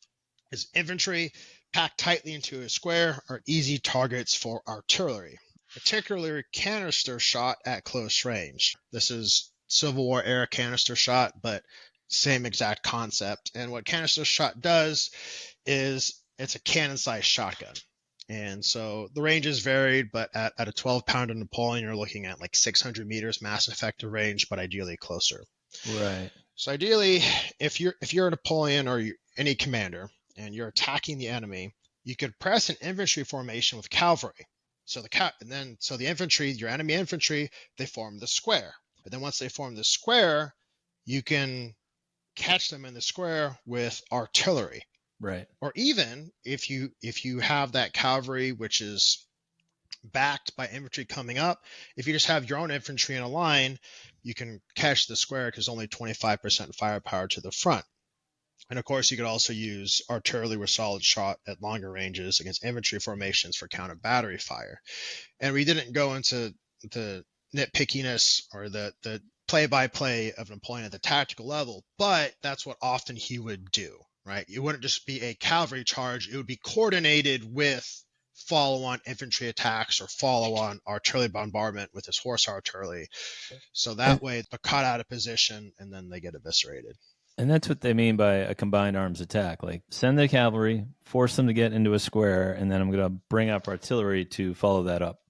is infantry packed tightly into a square are easy targets for artillery, particularly canister shot at close range. This is Civil War era canister shot, but same exact concept. And what canister shot does is it's a cannon-sized shotgun. And so the range is varied, but at a 12-pounder Napoleon, you're looking at like 600 meters mass effective range, but ideally closer. Right. So ideally, if you're a Napoleon or any commander, and you're attacking the enemy, you could press an infantry formation with cavalry. So the infantry, your enemy infantry, they form the square. But then once they form the square, you can catch them in the square with artillery. Right. Or even if you have that cavalry which is backed by infantry coming up, if you just have your own infantry in a line, you can catch the square because only 25% firepower to the front. And of course, you could also use artillery with solid shot at longer ranges against infantry formations for counter battery fire. And we didn't go into the nitpickiness or the play-by-play of Napoleon at the tactical level, but that's what often he would do, right? It wouldn't just be a cavalry charge. It would be coordinated with follow-on infantry attacks or follow-on artillery bombardment with his horse artillery. So that way they're caught out of position and then they get eviscerated. And that's what they mean by a combined arms attack. Like, send the cavalry, force them to get into a square, and then I'm going to bring up artillery to follow that up.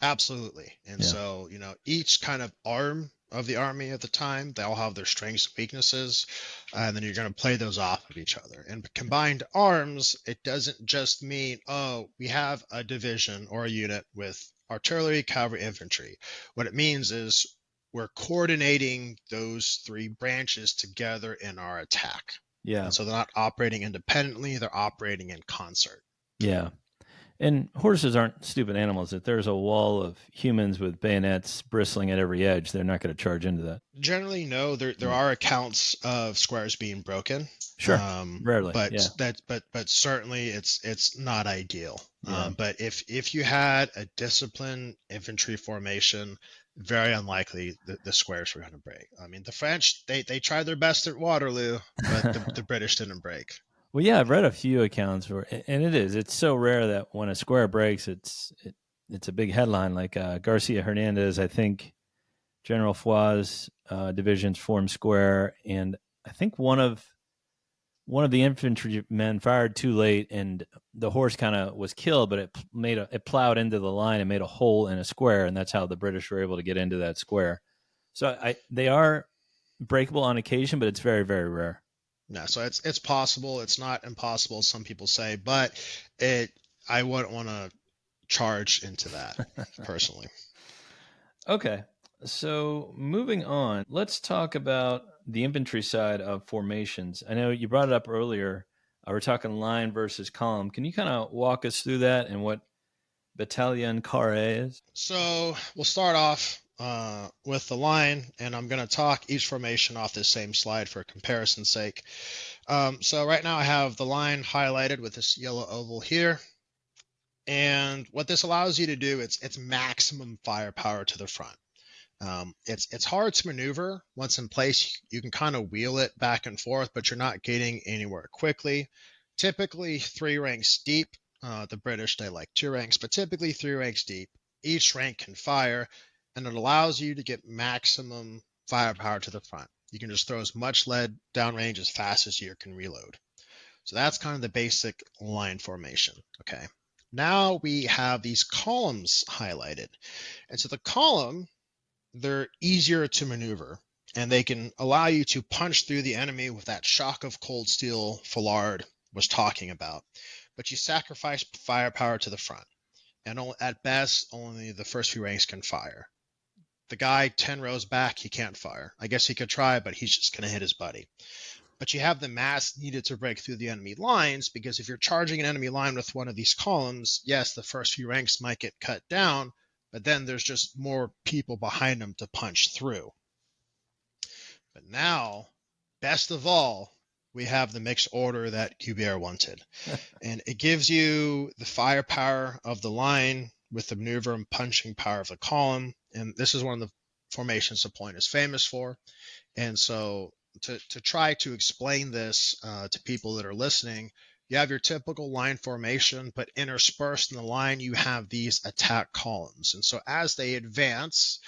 Absolutely. And so, each kind of arm of the army at the time, they all have their strengths and weaknesses, and then you're going to play those off of each other. And combined arms, it doesn't just mean, we have a division or a unit with artillery, cavalry, infantry. What it means is we're coordinating those three branches together in our attack. Yeah. And so they're not operating independently, they're operating in concert. Yeah. And horses aren't stupid animals. If there's a wall of humans with bayonets bristling at every edge, they're not going to charge into that. Generally, no. There are accounts of squares being broken. Sure. Rarely. But certainly it's not ideal. Yeah. But if you had a disciplined infantry formation, very unlikely the squares were going to break. I mean, the French, they tried their best at Waterloo, but the British didn't break. Well, yeah, I've read a few accounts where, and it's so rare that when a square breaks, it's a big headline. Like Garcia Hernandez, I think General Foy's divisions formed square, and I think one of one of the infantrymen fired too late, and the horse kind of was killed, but it plowed into the line and made a hole in a square, and that's how the British were able to get into that square. So they are breakable on occasion, but it's very, very rare. No, so it's possible. It's not impossible, some people say, but I wouldn't want to charge into that personally. Okay, so moving on, let's talk about the infantry side of formations. I know you brought it up earlier. We're talking line versus column. Can you kind of walk us through that and what battalion carré is? So we'll start off with the line, and I'm going to talk each formation off this same slide for comparison's sake. So right now I have the line highlighted with this yellow oval here. And what this allows you to do, it's maximum firepower to the front. It's hard to maneuver. Once in place, you can kind of wheel it back and forth, but you're not getting anywhere quickly. Typically 3 ranks deep. The British, they like 2 ranks, but typically 3 ranks deep. Each rank can fire, and it allows you to get maximum firepower to the front. You can just throw as much lead downrange as fast as you can reload. So that's kind of the basic line formation. Okay. Now we have these columns highlighted. And so the column, they're easier to maneuver, and they can allow you to punch through the enemy with that shock of cold steel Fallard was talking about. But you sacrifice firepower to the front. And at best, only the first few ranks can fire. The guy 10 rows back, he can't fire. I guess he could try, but he's just going to hit his buddy. But you have the mass needed to break through the enemy lines, because if you're charging an enemy line with one of these columns, yes, the first few ranks might get cut down, but then there's just more people behind them to punch through. But now, best of all, we have the mixed order that Hubert wanted. And it gives you the firepower of the line with the maneuver and punching power of the column. And this is one of the formations Napoleon is famous for. And so to try to explain this to people that are listening, you have your typical line formation, but interspersed in the line, you have these attack columns. And so as they advance,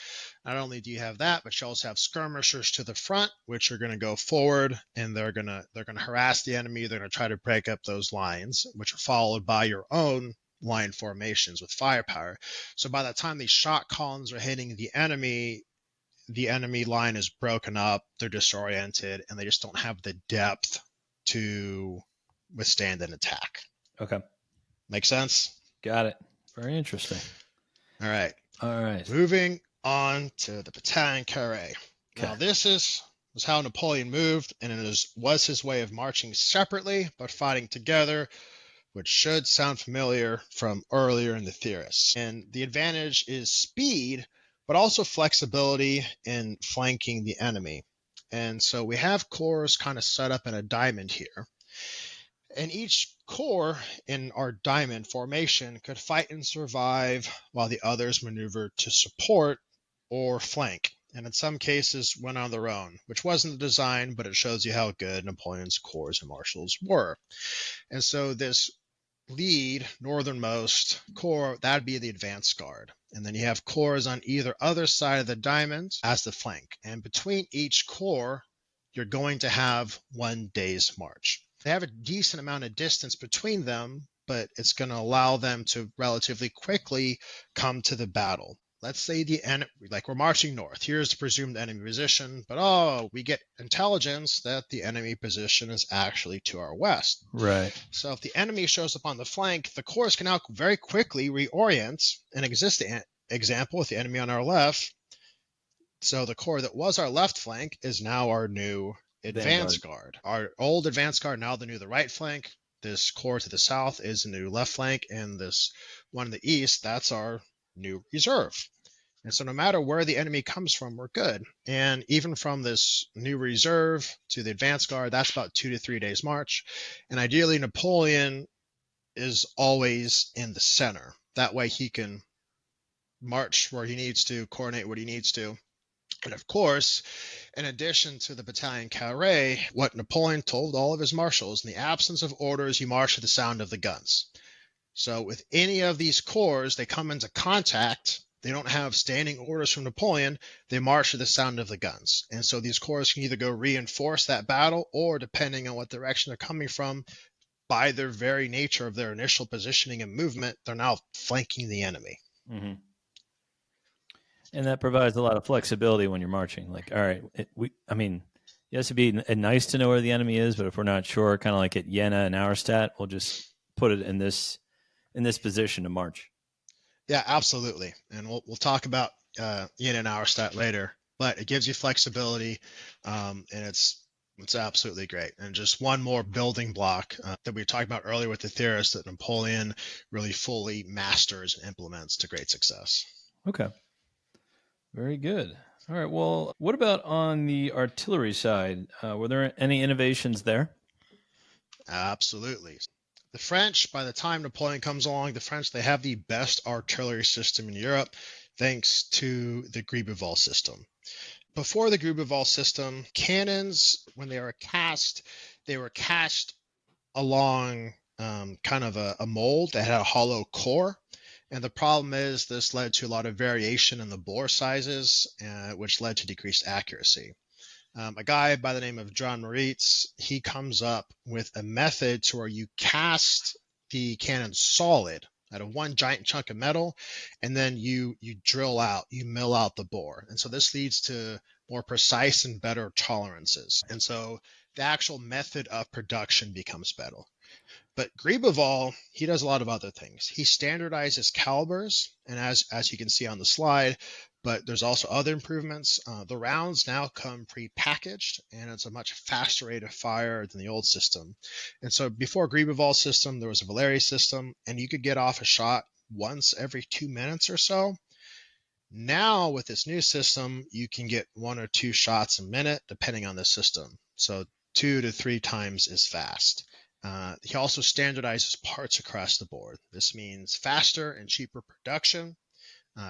not only do you have that, but you also have skirmishers to the front, which are going to go forward, and they're going to harass the enemy. They're going to try to break up those lines, which are followed by your own line formations with firepower. So by the time these shot columns are hitting the enemy line is broken up, they're disoriented, and they just don't have the depth to withstand an attack. Okay. Make sense? Got it. Very interesting. All right. Moving on to the battalion carré. Okay. Now this was how Napoleon moved, and it was his way of marching separately but fighting together, which should sound familiar from earlier in the theorists. And the advantage is speed, but also flexibility in flanking the enemy. And so we have corps kind of set up in a diamond here. And each corps in our diamond formation could fight and survive while the others maneuvered to support or flank. And in some cases went on their own, which wasn't the design, but it shows you how good Napoleon's corps and marshals were. And so this lead northernmost corps, that'd be the advance guard. And then you have corps on either other side of the diamond as the flank. And between each corps, you're going to have 1 day's march. They have a decent amount of distance between them, but it's going to allow them to relatively quickly come to the battle. Let's say the enemy, like we're marching north. Here's the presumed enemy position, but we get intelligence that the enemy position is actually to our west. Right. So if the enemy shows up on the flank, the corps can now very quickly reorient. An existing example with the enemy on our left. So the corps that was our left flank is now our new advance guard. Our old advance guard, now the right flank. This corps to the south is the new left flank, and this one in the east, that's our new reserve. And so no matter where the enemy comes from, we're good. And even from this new reserve to the advance guard, that's about 2 to 3 days march. And ideally, Napoleon is always in the center. That way he can march where he needs to, coordinate what he needs to. And of course, in addition to the battalion carré, what Napoleon told all of his marshals, in the absence of orders, you march to the sound of the guns. So with any of these corps, they come into contact, They don't have standing orders from Napoleon. They march to the sound of the guns. And so these corps can either go reinforce that battle, or depending on what direction they're coming from, by their very nature of their initial positioning and movement, they're now flanking the enemy. Mm-hmm. And that provides a lot of flexibility when you're marching. Like, all right, it has to be nice to know where the enemy is, but if we're not sure, kind of like at Jena and Auerstadt, we'll just put it in this position to march. Yeah, absolutely. And we'll talk about Jena and Auerstadt later, but it gives you flexibility, and it's absolutely great. And just one more building block that we talked about earlier with the theorists that Napoleon really fully masters and implements to great success. Okay. Very good. All right. Well, what about on the artillery side? Were there any innovations there? Absolutely. The French, by the time Napoleon comes along, they have the best artillery system in Europe, thanks to the Gribeauval system. Before the Gribeauval system, cannons, when they were cast along kind of a mold that had a hollow core. And the problem is this led to a lot of variation in the bore sizes, which led to decreased accuracy. A guy by the name of John Moritz, he comes up with a method to where you cast the cannon solid out of one giant chunk of metal, and then you mill out the bore. And so this leads to more precise and better tolerances. And so the actual method of production becomes better. But Gribeauval, he does a lot of other things. He standardizes calibers, and as you can see on the slide, but there's also other improvements. The rounds now come pre-packaged, and it's a much faster rate of fire than the old system. And so before Gribeauval's system, there was a Valery system, and you could get off a shot once every 2 minutes or so. Now with this new system, you can get 1 or 2 shots a minute, depending on the system. So 2 to 3 times as fast. He also standardizes parts across the board. This means faster and cheaper production.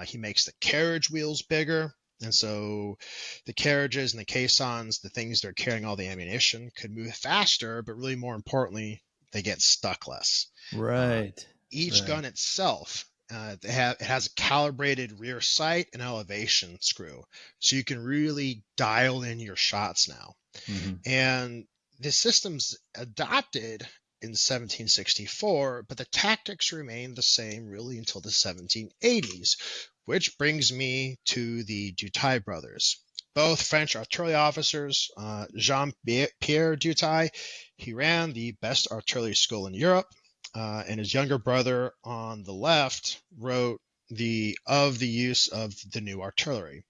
He makes the carriage wheels bigger. And so the carriages and the caissons, the things that are carrying all the ammunition, could move faster, but really more importantly, they get stuck less. Right. Each gun itself, it has a calibrated rear sight and elevation screw. So you can really dial in your shots now. Mm-hmm. And the system's adopted in 1764, but the tactics remain the same really until the 1780s, which brings me to the Dutai brothers. Both French artillery officers. Jean-Pierre Dutai, he ran the best artillery school in Europe, and his younger brother on the left wrote the use of the new artillery.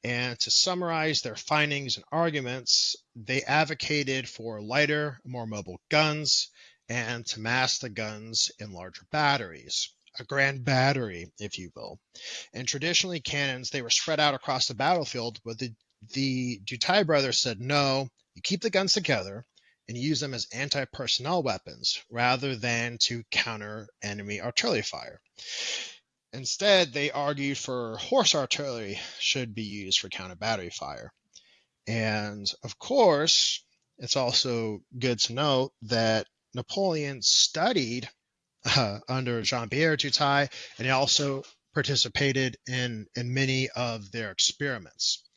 And to summarize their findings and arguments, they advocated for lighter, more mobile guns, and to mass the guns in larger batteries, a grand battery, if you will. And traditionally, cannons, they were spread out across the battlefield, but the Dutai brothers said, no, you keep the guns together and use them as anti-personnel weapons rather than to counter enemy artillery fire. Instead, they argued for horse artillery should be used for counter battery fire. And of course, it's also good to note that Napoleon studied under Jean-Pierre Dutai, and he also participated in many of their experiments.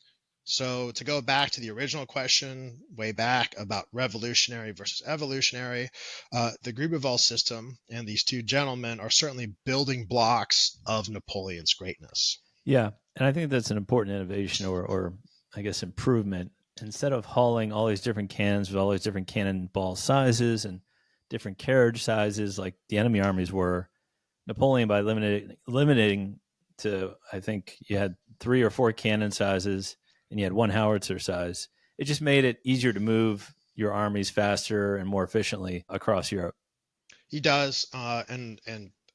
So to go back to the original question way back about revolutionary versus evolutionary, the Gribeauval system and these two gentlemen are certainly building blocks of Napoleon's greatness. Yeah, and I think that's an important innovation or I guess improvement. Instead of hauling all these different cannons with all these different cannonball sizes and different carriage sizes like the enemy armies were, Napoleon, by limiting to, I think you had 3 or 4 cannon sizes, and you had 1 howitzer size, it just made it easier to move your armies faster and more efficiently across Europe. He does, and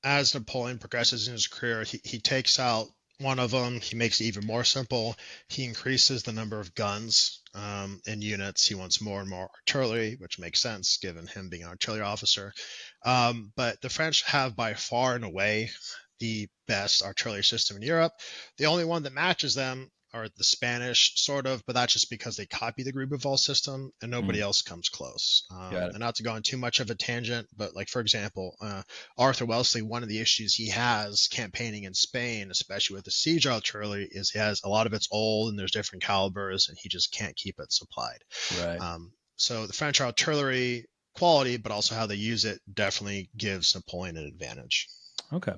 as Napoleon progresses in his career, he takes out one of them. He makes it even more simple. He increases the number of guns in units. He wants more and more artillery, which makes sense given him being an artillery officer. But the French have by far and away the best artillery system in Europe. The only one that matches them are the Spanish, sort of, but that's just because they copy the Grubevall system and nobody else comes close. And not to go on too much of a tangent, but like, for example, Arthur Wellesley, one of the issues he has campaigning in Spain, especially with the siege artillery, is he has a lot of it's old and there's different calibers and he just can't keep it supplied. Right. So the French artillery quality, but also how they use it, definitely gives Napoleon an advantage. Okay.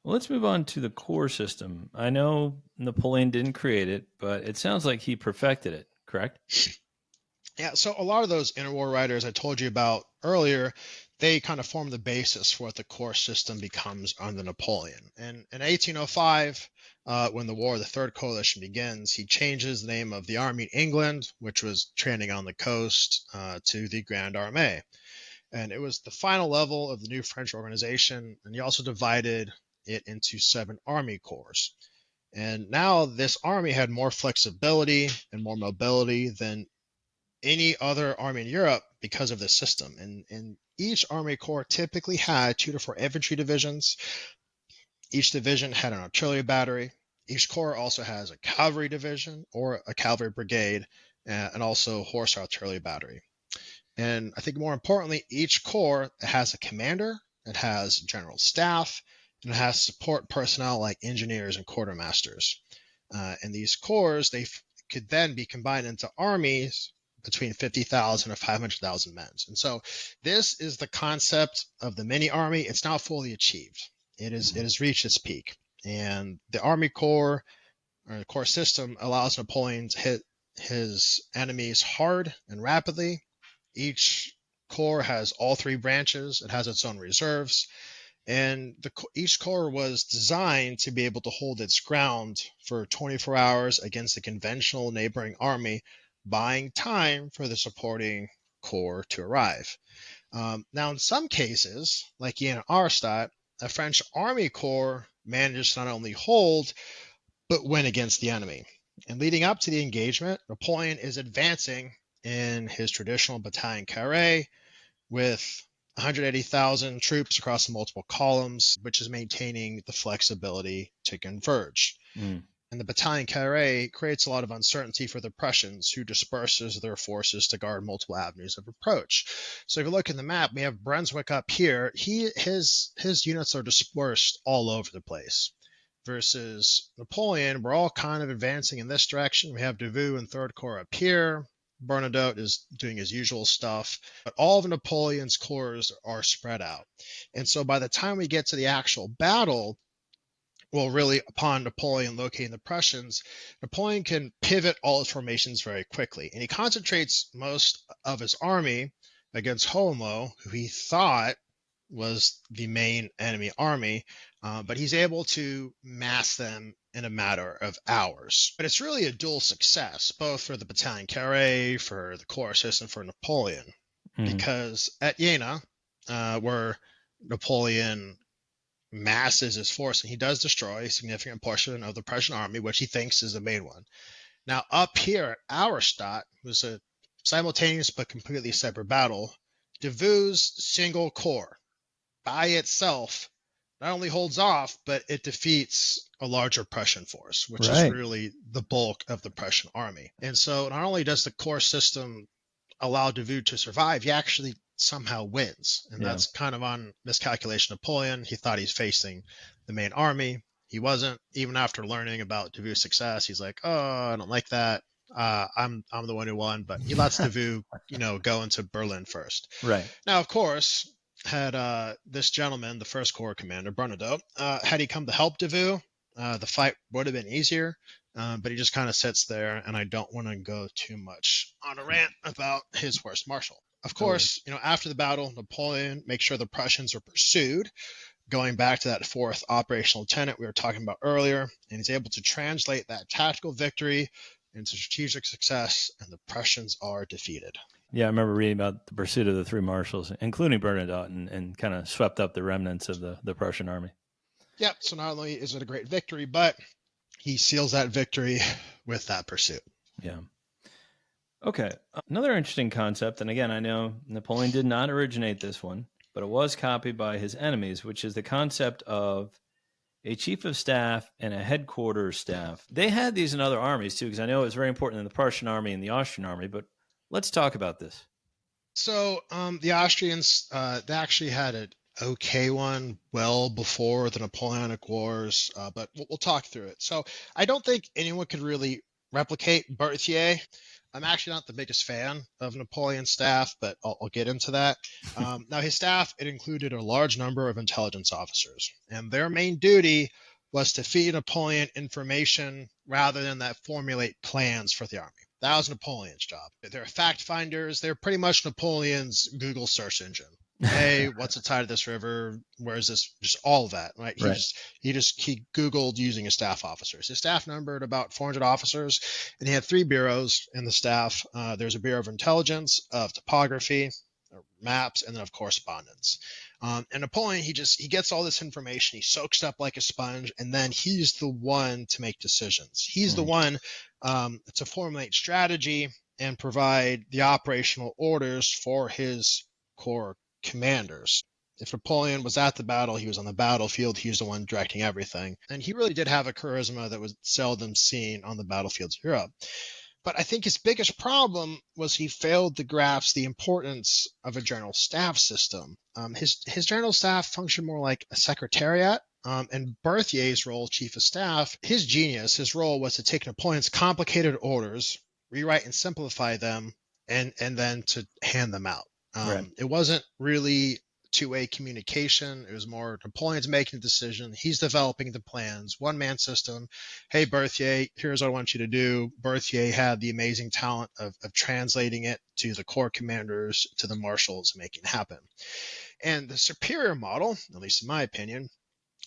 Well, let's move on to the corps system. I know Napoleon didn't create it, but it sounds like he perfected it, correct? Yeah, so a lot of those interwar writers I told you about earlier, they kind of form the basis for what the corps system becomes under Napoleon. And in 1805, when the War of the Third Coalition begins, he changes the name of the Army in England, which was training on the coast, to the Grande Armée. And it was the final level of the new French organization, and he also divided it into 7 army corps. And now this army had more flexibility and more mobility than any other army in Europe because of this system. And each army corps typically had 2 to 4 infantry divisions. Each division had an artillery battery. Each corps also has a cavalry division or a cavalry brigade, and also horse artillery battery. And I think more importantly, each corps has a commander, it has general staff, and it has support personnel like engineers and quartermasters. And these corps, they could then be combined into armies between 50,000 and 500,000 men. And so this is the concept of the mini army. It's now fully achieved. It has reached its peak. And the army corps, or the corps system, allows Napoleon to hit his enemies hard and rapidly. Each corps has all 3 branches. It has its own reserves. And each corps was designed to be able to hold its ground for 24 hours against the conventional neighboring army, buying time for the supporting corps to arrive. Now, in some cases, like in Arstadt, a French army corps managed to not only hold, but win against the enemy. And leading up to the engagement, Napoleon is advancing in his traditional battalion carré with 180,000 troops across the multiple columns, which is maintaining the flexibility to converge. And the battalion carré creates a lot of uncertainty for the Prussians, who disperses their forces to guard multiple avenues of approach. So if you look in the map, we have Brunswick up here. His units are dispersed all over the place. Versus Napoleon, we're all kind of advancing in this direction. We have Davout and Third Corps up here. Bernadotte is doing his usual stuff, but all of Napoleon's corps are spread out. And so by the time we get to the actual battle, well, really upon Napoleon locating the Prussians, Napoleon can pivot all his formations very quickly. And he concentrates most of his army against Hohenlohe, who he thought was the main enemy army, but he's able to mass them in a matter of hours. But it's really a dual success, both for the battalion carré, for the corps system, for Napoleon, because at Jena, where Napoleon masses his force, and he does destroy a significant portion of the Prussian army, which he thinks is the main one. Now, up here at Auerstadt was a simultaneous but completely separate battle. Davout's single corps by itself not only holds off, but it defeats a larger Prussian force, which is really the bulk of the Prussian army. And so not only does the corps system allow Davout to survive, he actually somehow wins. And that's kind of on miscalculation of Napoleon. He thought he's facing the main army. He wasn't. Even after learning about Davout's success, he's like, oh, I don't like that. I'm the one who won, but he lets Davout, go into Berlin first. Right. Now, of course, had this gentleman, the first corps commander, Bernadotte, had he come to help Davout, the fight would have been easier, but he just kind of sits there, and I don't want to go too much on a rant about his worst marshal. Of course, after the battle, Napoleon makes sure the Prussians are pursued, going back to that 4th operational tenet we were talking about earlier, and he's able to translate that tactical victory into strategic success, and the Prussians are defeated. Yeah, I remember reading about the pursuit of the 3 marshals, including Bernadotte, and kind of swept up the remnants of the Prussian army. Yeah, so not only is it a great victory, but he seals that victory with that pursuit. Yeah. Okay, another interesting concept, and again, I know Napoleon did not originate this one, but it was copied by his enemies, which is the concept of a chief of staff and a headquarters staff. They had these in other armies too, because I know it was very important in the Prussian army and the Austrian army, but let's talk about this. So the Austrians, they actually had an okay one well before the Napoleonic Wars, but we'll talk through it. So I don't think anyone could really replicate Berthier. I'm actually not the biggest fan of Napoleon's staff, but I'll get into that. Now, his staff, it included a large number of intelligence officers, and their main duty was to feed Napoleon information rather than that formulate plans for the army. That was Napoleon's job. They're fact finders. They're pretty much Napoleon's Google search engine. Hey, what's the tide of this river? Where is this? Just all of that, right? He Googled using his staff officers. His staff numbered about 400 officers, and he had 3 bureaus in the staff. There's a Bureau of Intelligence, of Topography, maps, and then of correspondence. And Napoleon, he gets all this information. He soaks it up like a sponge, and then he's the one to make decisions. He's the one to formulate strategy and provide the operational orders for his corps commanders. If Napoleon was at the battle, he was on the battlefield, he was the one directing everything. And he really did have a charisma that was seldom seen on the battlefields of Europe. But I think his biggest problem was he failed to grasp the importance of a general staff system. His general staff functioned more like a secretariat. And Berthier's role, chief of staff, his genius, his role was to take Napoleon's complicated orders, rewrite and simplify them, and then to hand them out. It wasn't really two-way communication. It was more Napoleon's making the decision. He's developing the plans, one-man system. Hey, Berthier, here's what I want you to do. Berthier had the amazing talent of translating it to the corps commanders, to the marshals, making it happen. And the superior model, at least in my opinion,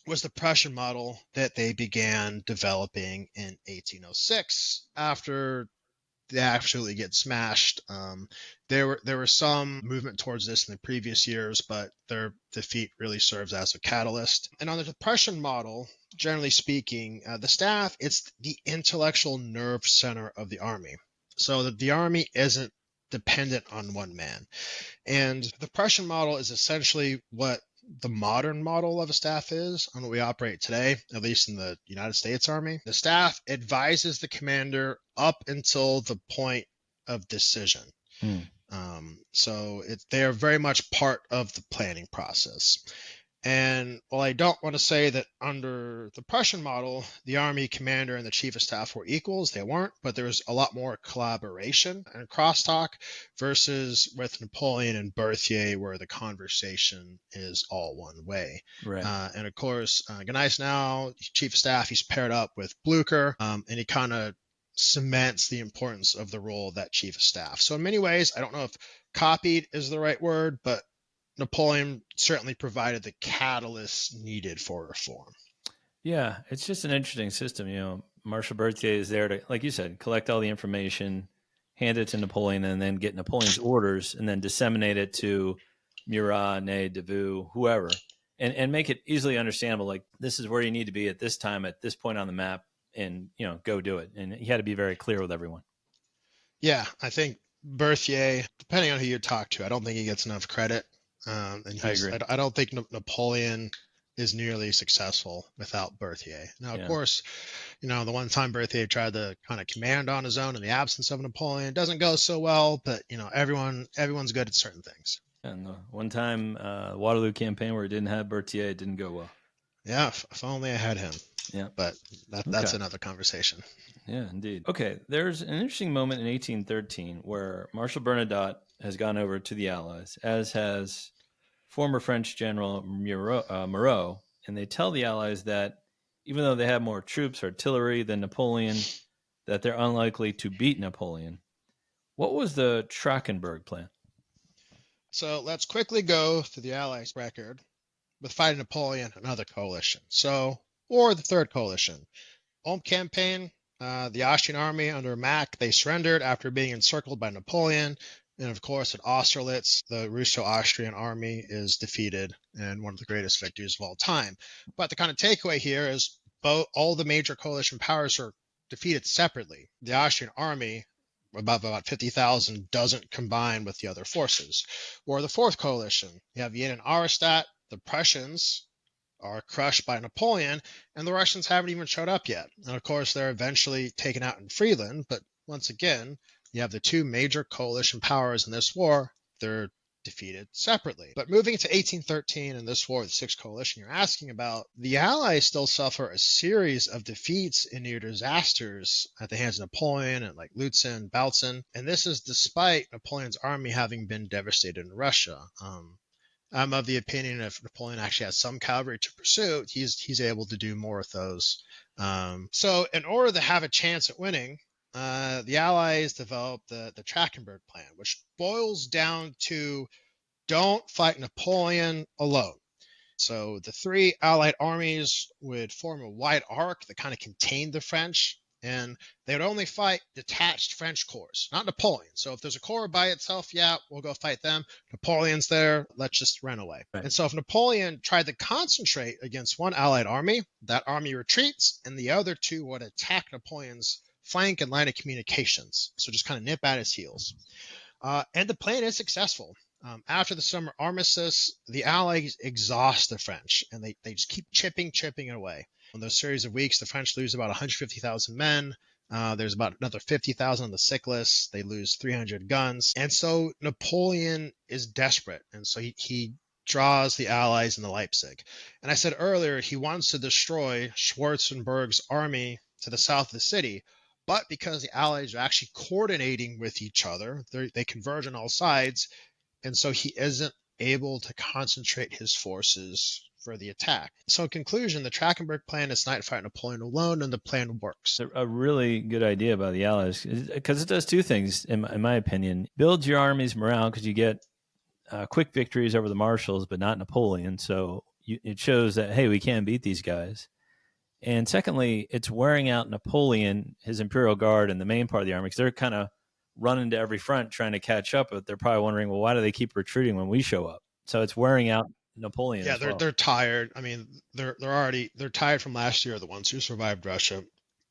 was the Prussian model that they began developing in 1806 after they absolutely get smashed. There were some movement towards this in the previous years, but their defeat really serves as a catalyst. And on the Prussian model, generally speaking, the staff, it's the intellectual nerve center of the army. So that the army isn't dependent on one man. And the Prussian model is essentially what the modern model of a staff is on what we operate today, at least in the United States Army. The staff advises the commander up until the point of decision. So they are very much part of the planning process. And while I don't want to say that under the Prussian model, the army commander and the chief of staff were equals, they weren't, but there was a lot more collaboration and crosstalk versus with Napoleon and Berthier, where the conversation is all one way. Right. And of course, Gneisenau, chief of staff, he's paired up with Blücher, and he kind of cements the importance of the role of that chief of staff. So in many ways, I don't know if copied is the right word, but Napoleon certainly provided the catalyst needed for reform. Yeah, it's just an interesting system. You know, Marshal Berthier is there to, like you said, collect all the information, hand it to Napoleon, and then get Napoleon's orders, and then disseminate it to Murat, Ney, Davout, whoever, and make it easily understandable. Like, this is where you need to be at this time, at this point on the map, and, you know, go do it. And he had to be very clear with everyone. Yeah, I think Berthier, depending on who you talk to, I don't think he gets enough credit. And I agree. I don't think Napoleon is nearly successful without Berthier. Now, of course, you know, the one time Berthier tried to kind of command on his own in the absence of Napoleon, doesn't go so well, but, you know, everyone's good at certain things. And the one time Waterloo campaign where it didn't have Berthier, it didn't go well. Yeah, if only I had him. Yeah. But that's another conversation. Yeah, indeed. Okay, there's an interesting moment in 1813 where Marshal Bernadotte has gone over to the Allies, as has former French General Moreau, and they tell the Allies that even though they have more troops, artillery than Napoleon, that they're unlikely to beat Napoleon. What was the Trachenberg plan? So let's quickly go through the Allies' record with fighting Napoleon and another coalition. Or the third coalition. Ulm campaign, the Austrian army under Mack, they surrendered after being encircled by Napoleon. And of course, at Austerlitz, the Russo-Austrian army is defeated and one of the greatest victories of all time. But the kind of takeaway here is all the major coalition powers are defeated separately. The Austrian army, about 50,000, doesn't combine with the other forces. Or the fourth coalition, you have Jena and Auerstadt, the Prussians, are crushed by Napoleon, and the Russians haven't even showed up yet. And of course, they're eventually taken out in Friedland, but once again, you have the two major coalition powers in this war. They're defeated separately. But moving to 1813 and this war, the Sixth Coalition you're asking about, the Allies still suffer a series of defeats and near disasters at the hands of Napoleon and like Lutzen, Bautzen, and this is despite Napoleon's army having been devastated in Russia. I'm of the opinion if Napoleon actually has some cavalry to pursue, he's able to do more with those. So in order to have a chance at winning, the Allies developed the Trachenberg Plan, which boils down to don't fight Napoleon alone. So the three Allied armies would form a wide arc that kind of contained the French, and they would only fight detached French corps, not Napoleon. So if there's a corps by itself, yeah, we'll go fight them. Napoleon's there, let's just run away. Right. And so if Napoleon tried to concentrate against one Allied army, that army retreats, and the other two would attack Napoleon's flank and line of communications. So just kind of nip at his heels. And the plan is successful. After the summer armistice, the Allies exhaust the French, and they just keep chipping away. In those series of weeks, the French lose about 150,000 men. There's about another 50,000 on the sick list. They lose 300 guns. And so Napoleon is desperate. And so he draws the Allies into Leipzig. And I said earlier, he wants to destroy Schwarzenberg's army to the south of the city. But because the Allies are actually coordinating with each other, they converge on all sides. And so he isn't able to concentrate his forces for the attack. So in conclusion, the Trachenberg Plan is not to fight Napoleon alone, and the plan works. A really good idea by the Allies, because it does two things, in my opinion. Builds your army's morale because you get quick victories over the marshals, but not Napoleon. So it shows that, hey, we can beat these guys. And secondly, it's wearing out Napoleon, his Imperial Guard, and the main part of the army, because they're kind of running to every front trying to catch up, but they're probably wondering, well, why do they keep retreating when we show up? So it's wearing out Napoleon. Yeah, they're tired. I mean, they're tired from last year, the ones who survived Russia.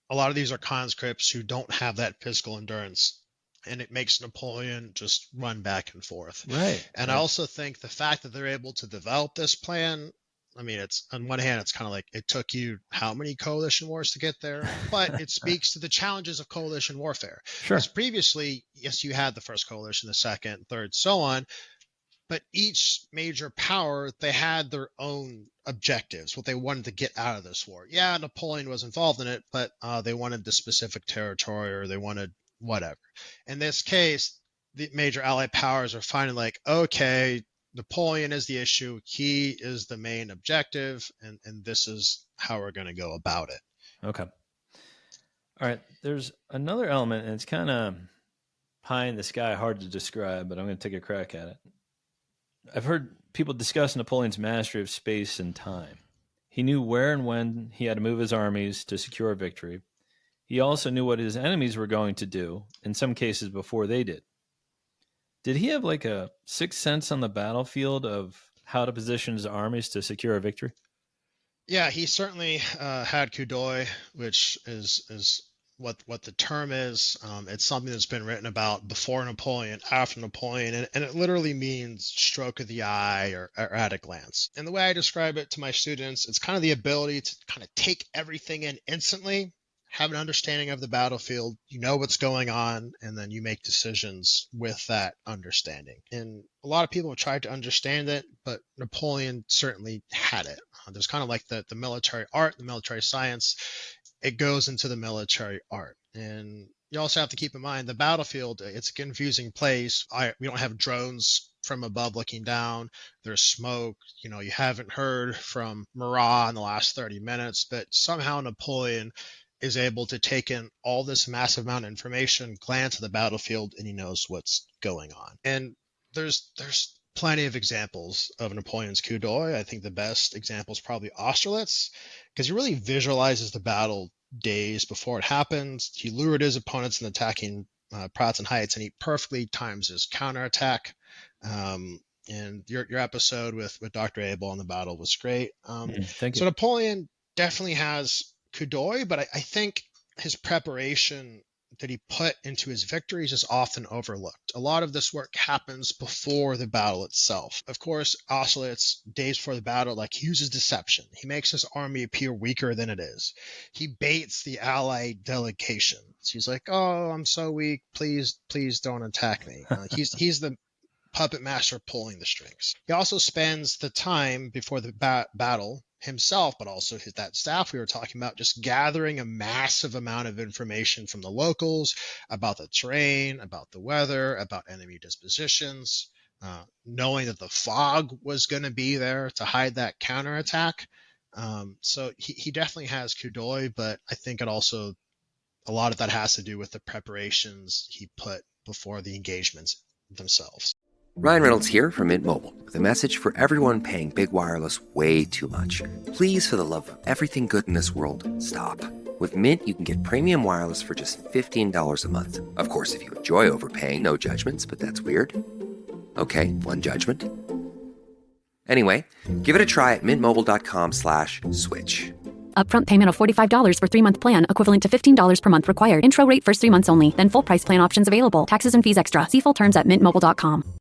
A lot of these are conscripts who don't have that physical endurance, and it makes Napoleon just run back and forth. Right. And I also think the fact that they're able to develop this plan, I mean, it's on one hand, it's kind of like it took you how many coalition wars to get there, but it speaks to the challenges of coalition warfare. Sure. Because previously, yes, you had the first coalition, the second, third, so on, but each major power, they had their own objectives, what they wanted to get out of this war. Yeah, Napoleon was involved in it, but they wanted the specific territory, or they wanted whatever. In this case, the major Allied powers are finally like, okay, Napoleon is the issue. He is the main objective, and this is how we're going to go about it. Okay. All right. There's another element, and it's kind of pie in the sky, hard to describe, but I'm going to take a crack at it. I've heard people discuss Napoleon's mastery of space and time. He knew where and when he had to move his armies to secure a victory. He also knew what his enemies were going to do, in some cases before they did. Did he have like a sixth sense on the battlefield of how to position his armies to secure a victory? Yeah, he certainly had coup d'oeil, which is what the term is. It's something that's been written about before Napoleon, after Napoleon, and it literally means stroke of the eye or at a glance. And the way I describe it to my students, it's kind of the ability to kind of take everything in instantly, have an understanding of the battlefield, you know what's going on, and then you make decisions with that understanding. And a lot of people have tried to understand it, but Napoleon certainly had it. There's kind of like the military art, the military science. It goes into the military art. And you also have to keep in mind the battlefield, it's a confusing place. We don't have drones from above looking down. There's smoke. You haven't heard from Murat in the last 30 minutes, but somehow Napoleon is able to take in all this massive amount of information, glance at the battlefield, and he knows what's going on. And there's plenty of examples of Napoleon's coup d'oeil. I think the best example is probably Austerlitz, because he really visualizes the battle days before it happens. He lured his opponents in attacking Pratzen Heights, and he perfectly times his counterattack. And your episode with Dr. Abel on the battle was great. Thank you. So Napoleon definitely has coup d'oeil, but I think his preparation that he put into his victories is often overlooked. A lot of this work happens before the battle itself. Of course, Austerlitz, days before the battle, he uses deception. He makes his army appear weaker than it is. He baits the Allied delegation. He's like, "Oh, I'm so weak. Please don't attack me." He's the puppet master pulling the strings. He also spends the time before the battle himself, but also that staff we were talking about, just gathering a massive amount of information from the locals about the terrain, about the weather, about enemy dispositions, knowing that the fog was going to be there to hide that counterattack. So he definitely has coup d'oeil, but I think a lot of that has to do with the preparations he put before the engagements themselves. Ryan Reynolds here from Mint Mobile with a message for everyone paying big wireless way too much. Please, for the love of everything good in this world, stop. With Mint, you can get premium wireless for just $15 a month. Of course, if you enjoy overpaying, no judgments, but that's weird. Okay, one judgment. Anyway, give it a try at mintmobile.com/switch. Upfront payment of $45 for 3-month plan, equivalent to $15 per month required. Intro rate first 3 months only, then full price plan options available. Taxes and fees extra. See full terms at mintmobile.com.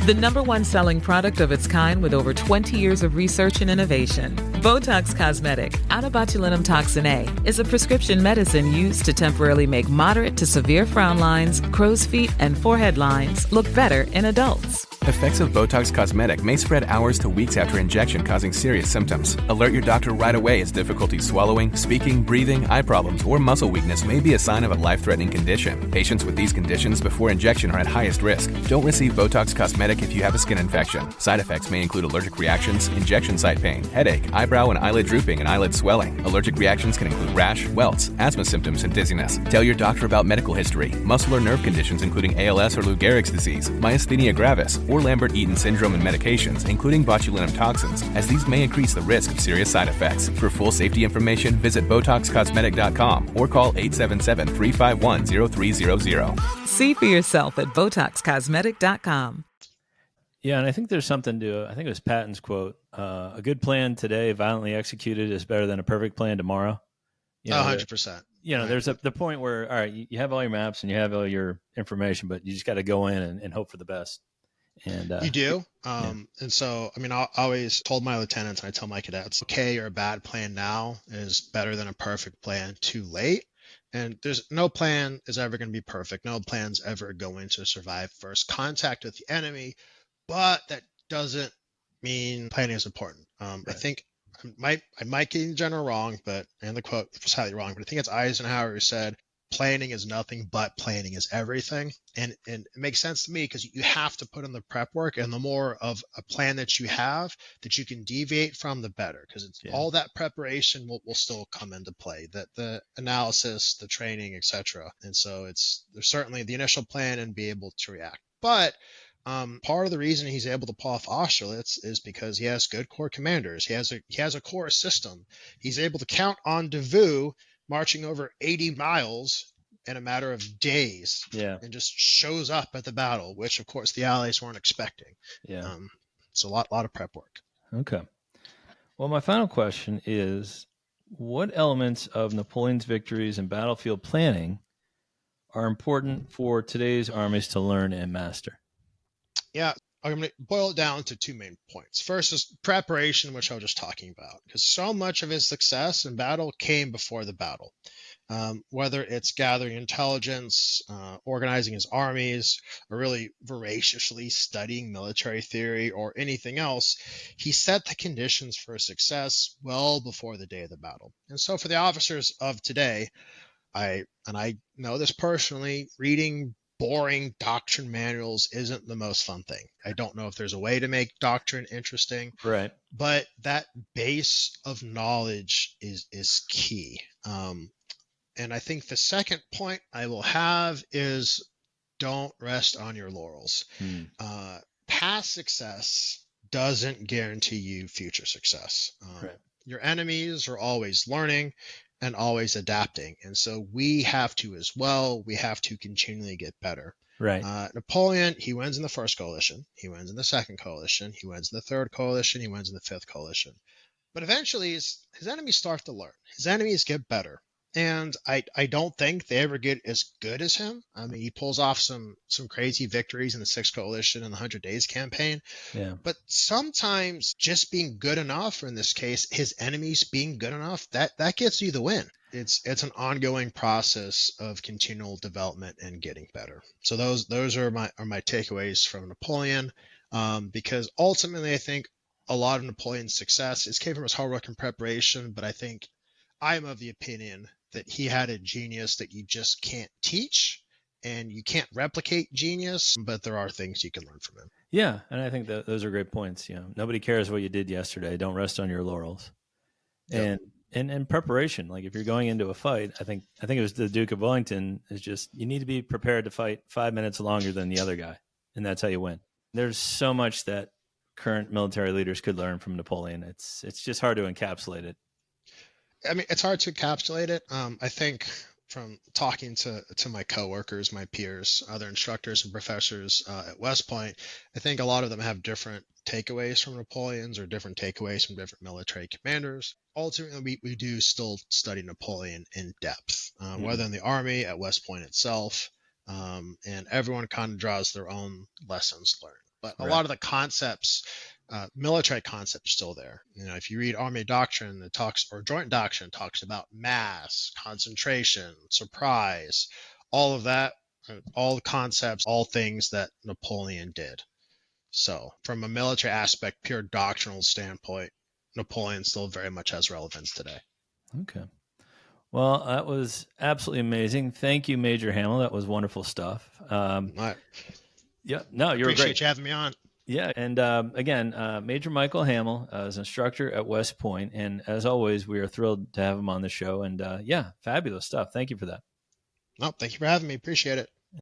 The #1 selling product of its kind with over 20 years of research and innovation. Botox Cosmetic, out of botulinum toxin A, is a prescription medicine used to temporarily make moderate to severe frown lines, crow's feet, and forehead lines look better in adults. Effects of Botox Cosmetic may spread hours to weeks after injection, causing serious symptoms. Alert your doctor right away as difficulty swallowing, speaking, breathing, eye problems, or muscle weakness may be a sign of a life-threatening condition. Patients with these conditions before injection are at highest risk. Don't receive Botox Cosmetic if you have a skin infection. Side effects may include allergic reactions, injection site pain, headache, eyebrow and eyelid drooping, and eyelid swelling. Allergic reactions can include rash, welts, asthma symptoms, and dizziness. Tell your doctor about medical history, muscle or nerve conditions including ALS or Lou Gehrig's disease, myasthenia gravis, or Lambert-Eaton syndrome, and medications, including botulinum toxins, as these may increase the risk of serious side effects. For full safety information, visit BotoxCosmetic.com or call 877-351-0300. See for yourself at BotoxCosmetic.com. Yeah, and I think there's something to, I think it was Patton's quote, a good plan today, violently executed, is better than a perfect plan tomorrow. 100%. There's the point where, all right, you have all your maps and you have all your information, but you just got to go in and hope for the best. And you do. And so, I always told my lieutenants, and I tell my cadets, okay or a bad plan now is better than a perfect plan too late. And there's no plan is ever going to be perfect. No plan's ever going to survive first contact with the enemy. But that doesn't mean planning is important. Right. I think I might get the general wrong, and the quote was highly wrong, but I think it's Eisenhower who said, planning is nothing, but planning is everything. And it makes sense to me because you have to put in the prep work, and the more of a plan that you have that you can deviate from, the better, because all that preparation will still come into play, the analysis, the training, etc. And so there's certainly the initial plan and be able to react. But part of the reason he's able to pull off Austerlitz is because he has good corps commanders. He has a corps system. He's able to count on Davout marching over 80 miles in a matter of days, and just shows up at the battle, which of course the Allies weren't expecting. It's a lot of prep work. Okay. Well, my final question is, what elements of Napoleon's victories and battlefield planning are important for today's armies to learn and master? Yeah, I'm going to boil it down to 2 main points. First is preparation, which I was just talking about, because so much of his success in battle came before the battle. Whether it's gathering intelligence, organizing his armies, or really voraciously studying military theory or anything else, he set the conditions for success well before the day of the battle. And so for the officers of today, I know this personally, reading boring doctrine manuals isn't the most fun thing. I don't know if there's a way to make doctrine interesting, right? But that base of knowledge is key. And I think the second point I will have is don't rest on your laurels. Past success doesn't guarantee you future success. Right. Your enemies are always learning and always adapting. And so we have to as well. We have to continually get better. Right. Napoleon, he wins in the first coalition. He wins in the second coalition. He wins in the third coalition. He wins in the fifth coalition. But eventually his enemies start to learn. His enemies get better. And I don't think they ever get as good as him. I mean, he pulls off some crazy victories in the Sixth Coalition and the 100 Days campaign. Yeah. But sometimes just being good enough, or in this case, his enemies being good enough, that gets you the win. It's an ongoing process of continual development and getting better. So those are my takeaways from Napoleon, because ultimately I think a lot of Napoleon's success came from his hard work and preparation. But I think I'm of the opinion that he had a genius that you just can't teach, and you can't replicate genius, but there are things you can learn from him. Yeah, and I think that those are great points. Nobody cares what you did yesterday. Don't rest on your laurels. Yep. And preparation, like if you're going into a fight, I think it was the Duke of Wellington, is just you need to be prepared to fight 5 minutes longer than the other guy, and that's how you win. There's so much that current military leaders could learn from Napoleon. It's just hard to encapsulate it. I mean, it's hard to encapsulate it. I think from talking to my coworkers, my peers, other instructors and professors at West Point, I think a lot of them have different takeaways from Napoleon's, or different takeaways from different military commanders. Ultimately, we do still study Napoleon in depth, whether in the Army, at West Point itself, and everyone kind of draws their own lessons learned. But a lot of the concepts, military concepts, still there. If you read Army Doctrine, or Joint Doctrine, talks about mass, concentration, surprise, all of that, all the concepts, all things that Napoleon did. So from a military aspect, pure doctrinal standpoint, Napoleon still very much has relevance today. Okay. Well, that was absolutely amazing. Thank you, Major Hamel. That was wonderful stuff. Yeah, no, you're Appreciate great. you having me on. Yeah, and again, Major Michael Hamel is an instructor at West Point, and as always, we are thrilled to have him on the show. And yeah, fabulous stuff. Thank you for that. No, thank you for having me. Appreciate it.